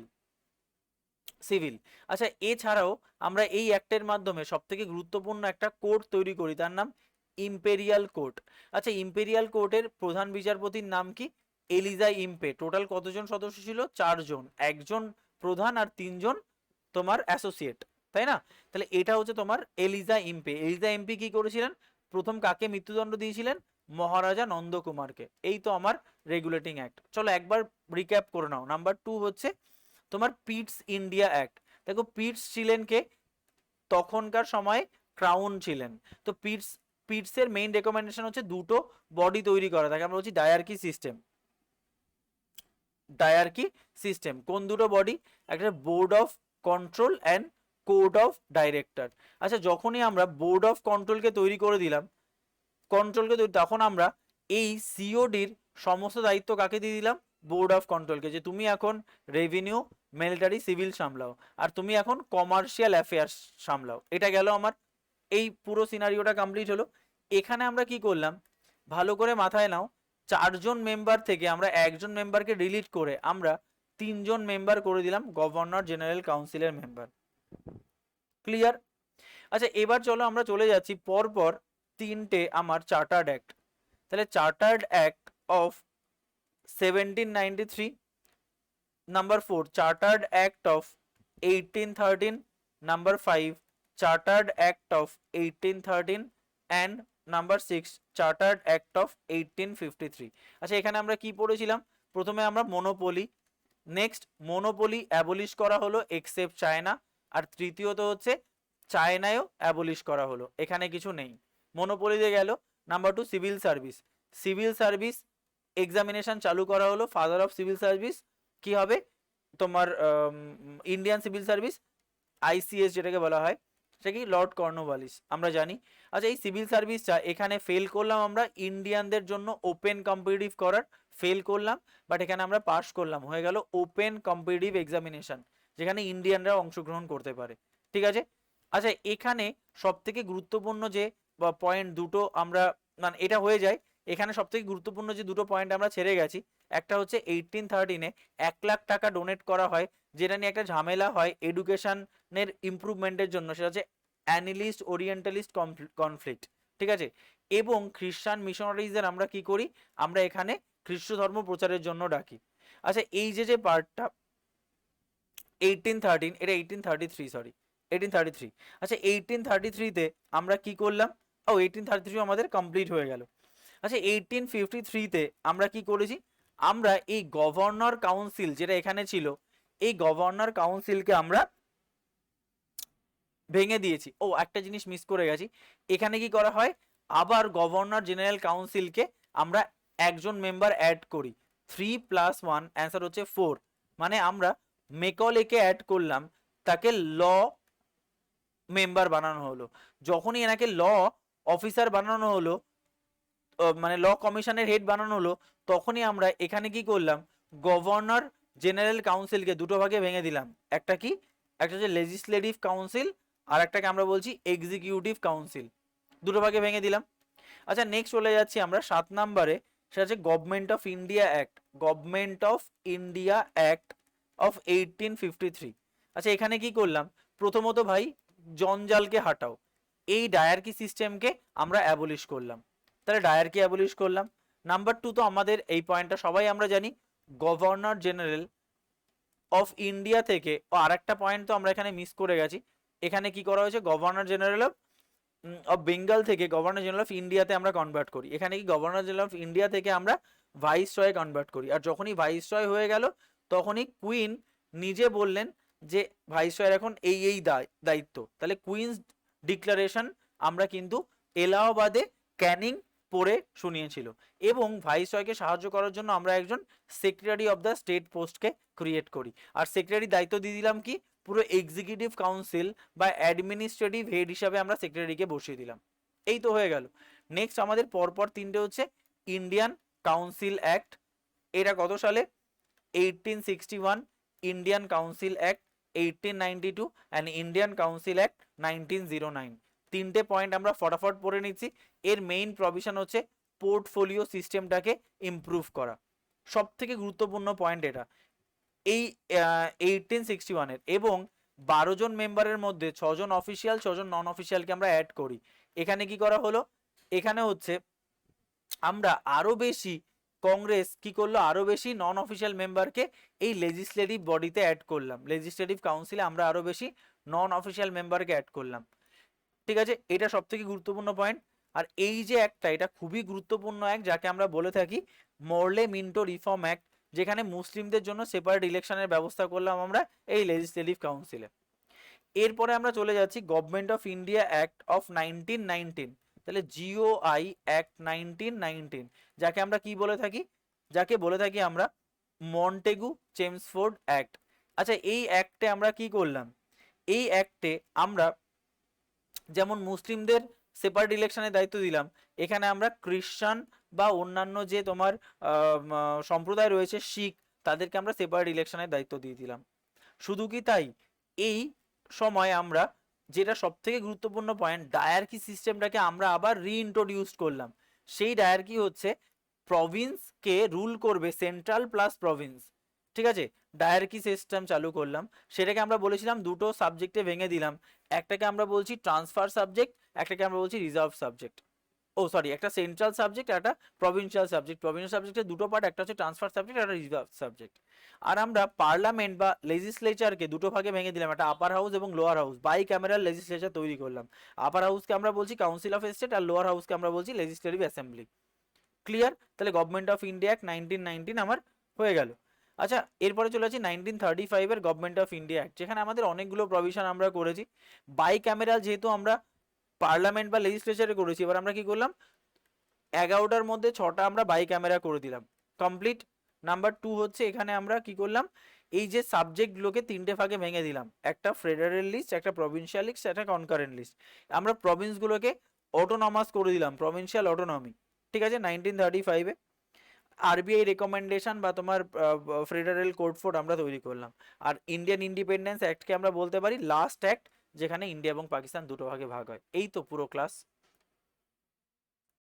আচ্ছা এছাড়াও আমরা এই অ্যাক্টের মাধ্যমে সব থেকে গুরুত্বপূর্ণ একটা কোর্ট তৈরি করি, তার নাম ইম্পেরিয়াল কোর্ট। আচ্ছা ইম্পেরিয়াল কোর্টের প্রধান বিচারপতির নাম কি, এলিজা ইম্পে। টোটাল কতজন সদস্য ছিল, 4 জন, একজন প্রধান আর 3 জন তোমার অ্যাসোসিয়েট, তাই না? তাহলে এটা হচ্ছে তোমার এলিজা ইম্পে। এলিজা ইম্পে কি করেছিলেন, প্রথম কাকে মৃত্যুদণ্ড দিয়েছিলেন, মহারাজা নন্দকুমারকে। এই তো আমার রেগুলেটিং অ্যাক্ট। চলো একবার রিক্যাপ করে নাও। নাম্বার 2 হচ্ছে তোমার পিটস ইন্ডিয়া অ্যাক্ট। দেখো পিটস ছিলেন কে, তখনকার সময় ক্রাউন ছিলেন। তো পিটসের মেইন রেকমেন্ডেশন হচ্ছে দুটো বডি তৈরি করা, তাকে আমরা বলছি ডায়ার্কি সিস্টেম। কোন দুটো বডি, একটা board of control and court of director. আচ্ছা যখনই আমরা বোর্ড অফ কন্ট্রোলকে তৈরি করে দিলাম, তখন আমরা এই সিওডির সমস্ত দায়িত্ব কাকে দিয়ে দিলাম, বোর্ড অফ কন্ট্রোলকে, যে তুমি এখন রেভিনিউ, মিলিটারি, সিভিল সামলাও, আর তুমি এখন কমার্শিয়াল অ্যাফেয়ার্স সামলাও। এটা গেল আমার, এই পুরো সিনারিওটা কমপ্লিট হলো। এখানে আমরা কি করলাম, ভালো করে মাথায় নাও, 4 জন মেম্বার থেকে আমরা একজন মেম্বারকে ডিলিট করে আমরা 3 জন মেম্বার করে দিলাম গভর্নর জেনারেল কাউন্সিলের মেম্বার। ক্লিয়ার? আচ্ছা এবার চলো আমরা চলে যাচ্ছি পরপর তিনটে আমার চার্টার্ড অ্যাক্ট। তাহলে chartered act of 1793, number 4 chartered act of 1813, number 5 chartered act of 1813 and number 6 chartered act of 1853। আচ্ছা এখানে আমরা কি পড়েছিলাম, প্রথমে আমরা মোনোপলি, নেক্সট মোনোপলি অ্যাবলিশ করা হলো এক্সেপ্ট চায়না, আর তৃতীয়ত হচ্ছে চায়নায়ও অ্যাবলিশ করা হলো, এখানে কিছু নেই। মোনোপলি দিয়ে গেল। নাম্বার 2 সিভিল সার্ভিস এক্সামিনেশন চালু করা হলো। ফাদার অফ সিভিল সার্ভিস কি হবে, তোমার ইন্ডিয়ান সিভিল সার্ভিস, আইসিএস যেটাকে বলা হয়, সেটা কি লর্ড কর্নওয়ালিস, আমরা জানি। আচ্ছা এই সিভিল সার্ভিসটা এখানে ফেল করলাম আমরা, ইন্ডিয়ানদের জন্য ওপেন কম্পিটিটিভ করার ফেল করলাম, বাট এখানে আমরা পাস করলাম, হয়ে গেল ওপেন কম্পিটিটিভ এক্সামিনেশন, যেখানে ইন্ডিয়ানরা অংশগ্রহণ করতে পারে। ঠিক আছে। আচ্ছা এখানে সব থেকে গুরুত্বপূর্ণ যে পয়েন্ট দুটো আমরা, মানে এটা হয়ে যায়, এখানে সব থেকে গুরুত্বপূর্ণ যে দুটো পয়েন্ট আমরা ছেড়ে গেছি, একটা হচ্ছে 1813-এ 1,00,000 টাকা ডোনেট করা হয়, যেটা নিয়ে একটা ঝামেলা হয় এডুকেশনের ইমপ্রুভমেন্টের জন্য, সেটা হচ্ছে অ্যানিলিস্ট ওরিয়েন্টালিস্ট কনফ্লিক্ট। ঠিক আছে। এবং খ্রিস্টান মিশনারিজদের আমরা কি করি, আমরা এখানে খ্রিস্ট ধর্ম প্রচারের জন্য ডাকি। আচ্ছা এই যে পার্টটা 1813, এটা 1833, সরি 1833। আচ্ছা 1833-তে আমরা কি করলাম, 1833 আমাদের কমপ্লিট হয়ে গেল। আচ্ছা 1853-তে আমরা কি করেছি, আমরা এই গভর্নর কাউন্সিল যেটা এখানে ছিল, এই গভর্নর কাউন্সিলকে আমরা ভেঙে দিয়েছি। একটা জিনিস মিস করে গেছি, এখানে কি করা হয়, আবার গভর্নর জেনারেল কাউন্সিলকে আমরা একজন মেম্বার অ্যাড করি। 3 + 1 অ্যান্সার হচ্ছে 4, মানে আমরা মেকলেকে অ্যাড করলাম, তাকে ল মেম্বার বানানো হলো। যখনই এনাকে ল অফিসার বানানো হলো, মানে ল কমিশনের হেড বানানো হলো, তখনই আমরা এখানে কি করলাম, গভর্নর জেনারেল কাউন্সিলকে দুটো ভাগে ভেঙে দিলাম। একটা কি, একটা হচ্ছে লেজিসলেটিভ কাউন্সিল, আর একটাকে আমরা বলছি এক্সিকিউটিভ কাউন্সিল, দুটো ভাগে ভেঙে দিলাম। আচ্ছা নেক্সট চলে যাচ্ছি আমরা 7 নম্বরে, সেটা হচ্ছে government of India act, government of India act of 1853। আচ্ছা এখানে কি করলাম, প্রথমত ভাই জঞ্জালকে হাঁটাও, এই ডায়ার্কি সিস্টেমকে আমরা অ্যাবলিশ করলাম। তাহলে ডায়ার্কি অ্যাবলিশ করলাম। নাম্বার 2 তো আমাদের এই পয়েন্টটা সবাই আমরা জানি, গভর্নর জেনারেল অফ ইন্ডিয়া থেকে, আর একটা পয়েন্ট তো আমরা এখানে মিস করে গেছি, এখানে কি করা হয়েছে, গভর্নর জেনারেল অফ বেঙ্গল থেকে গভর্নর জেনারেল অফ ইন্ডিয়াতে আমরা কনভার্ট করি। এখানে কি গভর্নর জেনারেল অফ ইন্ডিয়া থেকে আমরা ভাইস রয়ে কনভার্ট করি। আর যখনই ভাইস রয় হয়ে গেল, তখনই কুইন নিজে বললেন যে ভাইস রয়ের এখন এই দায়িত্ব। তাহলে কুইন্স ডিক্লারেশন আমরা কিন্তু এলাহাবাদে ক্যানিং পড়ে শুনিয়েছিল। এবং ভাইস রয়কে সাহায্য করার জন্য আমরা একজন সেক্রেটারি অফ দ্য স্টেট পোস্টকে ক্রিয়েট করি। আর সেক্রেটারি দায়িত্ব দিয়ে দিলাম কি, পুরো এক্সিকিউটিভ কাউন্সিল বা অ্যাডমিনিস্ট্রেটিভ হেড হিসাবে আমরা সেক্রেটারিকে বসিয়ে দিলাম। এই তো হয়ে গেল। নেক্সট আমাদের পরপর তিনটে হচ্ছে ইন্ডিয়ান কাউন্সিল অ্যাক্ট, এটা কত সালে, 1861, Indian council act 1892 and Indian council act 1909। তিনটে পয়েন্ট আমরা ফটাফট পড়ে নিচ্ছি। এর মেইন প্রভিশন হচ্ছে পোর্টফোলিও সিস্টেমটাকে ইমপ্রুভ করা, সব থেকে গুরুত্বপূর্ণ পয়েন্ট এটা। এই 1861-এর এবং 12 জন মেম্বারের মধ্যে 6 জন অফিসিয়াল 6 জন নন অফিসিয়ালকে আমরা অ্যাড করি। এখানে কি করা হলো, এখানে হচ্ছে আমরা আরো বেশি, কংগ্রেস কি করলো, আরো বেশি নন অফিসিয়াল মেম্বারকে এই লেজিসলেটিভ বডিতে অ্যাড করলাম, লেজিসলেটিভ কাউন্সিলে আমরা আরো বেশি নন অফিসিয়াল মেম্বারকে অ্যাড করলাম। ঠিক আছে, এটা সব থেকে গুরুত্বপূর্ণ পয়েন্ট। আর এই যে একটা, এটা খুবই গুরুত্বপূর্ণ অ্যাক্ট, যাকে আমরা বলে থাকি মরলে মিন্টো রিফর্ম অ্যাক্ট, যেখানে মুসলিমদের জন্য সেপারেট ইলেকশনের ব্যবস্থা করলাম আমরা এই লেজিসলেটিভ কাউন্সিলে। এরপরে আমরা চলে যাচ্ছি government of India act of 1919। তাহলে জিওআই অ্যাক্ট 1919, যাকে আমরা কি বলে থাকি, যাকে বলে থাকি আমরা মন্টেগু চেমসফোর্ড অ্যাক্ট। আচ্ছা, এই অ্যাক্টে আমরা কি করলাম, এই অ্যাক্টে আমরা যেমন মুসলিমদের সেপারেট ইলেকশনের দায়িত্ব দিলাম, এখানে আমরা খ্রিস্টান বা অন্যান্য যে তোমার সম্প্রদায় রয়েছে শিখ, তাদেরকে আমরা সেপারেট ইলেকশনের দায়িত্ব দিয়ে দিলাম। শুধু কি তাই, এই সময় আমরা যেটা সব থেকে গুরুত্বপূর্ণ পয়েন্ট, ডায়ারকি সিস্টেমটাকে আমরা আবার রিইন্ট্রোডিউস করলাম। সেই ডায়ারকি হচ্ছে প্রভিন্সকে রুল করবে সেন্ট্রাল প্লাস প্রভিন্স। ঠিক আছে, ডায়ারকি সিস্টেম চালু করলাম, সেটাকে আমরা বলেছিলাম দুটো সাবজেক্টে ভেঙে দিলাম। একটাকে আমরা বলছি ট্রান্সফার সাবজেক্ট, একটাকে আমরা বলছি রিজার্ভ সাবজেক্ট। ও সরি, একটা সেন্ট্রাল সাবজেক্ট, একটা প্রভিন্সিয়াল সাবজেক্ট। প্রভিন্সিয়াল সাবজেক্টের দুটো পার্ট, একটা হচ্ছে ট্রান্সফার সাবজেক্ট, একটা রিজার্ভ সাবজেক্ট। আর আমরা পার্লামেন্ট বা লেজিসলেচারকে দুটো ভাগে ভেঙে দিলাম, একটা আপার হাউস এবং lower house, bicameral legislature তৈরি করলাম। আপার হাউসকে আমরা বলছি কাউন্সিল অফ স্টেট, আর লোয়ার হাউসকে আমরা বলছি লেজিসলেটিভ অ্যাসেম্বলি। ক্লিয়ার? তাহলে গভর্নমেন্ট অফ ইন্ডিয়া অ্যাক্ট 1919 আমার হয়ে গেল। আচ্ছা, এরপরে চলে আসি 1935-এর গভর্নমেন্ট অফ ইন্ডিয়া অ্যাক্ট, যেখানে আমাদের অনেকগুলো প্রভিশন আমরা করেছি। বাই ক্যামেরাল যেহেতু আমরা পার্লামেন্ট বা লেজিসলেচারে করেছি, এবার আমরা কি করলাম, 11টার মধ্যে 6টা আমরা বাই ক্যামেরা করে দিলাম, কমপ্লিট। নাম্বার 2 হচ্ছে এখানে আমরা কি করলাম, এই যে সাবজেক্টগুলোকে তিনটে ভাগে ভেঙে দিলাম, একটা ফেডারেল লিস্ট, একটা প্রভিন্সিয়াল লিস্ট, একটা কনকারেন্ট লিস্ট। আমরা প্রভিন্সগুলোকে অটোনমাস করে দিলাম, প্রভিন্সিয়াল অটোনমি। ঠিক আছে, 1935-এ আরবিআই রেকমেন্ডেশন বা তোমার ফেডারেল কোড ফোর্ড আমরা তৈরি করলাম। আর ইন্ডিয়ান ইন্ডিপেন্ডেন্স অ্যাক্টকে আমরা বলতে পারি লাস্ট অ্যাক্ট, যেখানে ইন্ডিয়া এবং পাকিস্তান দুটো ভাগে ভাগ হয়। এই তো পুরো ক্লাস।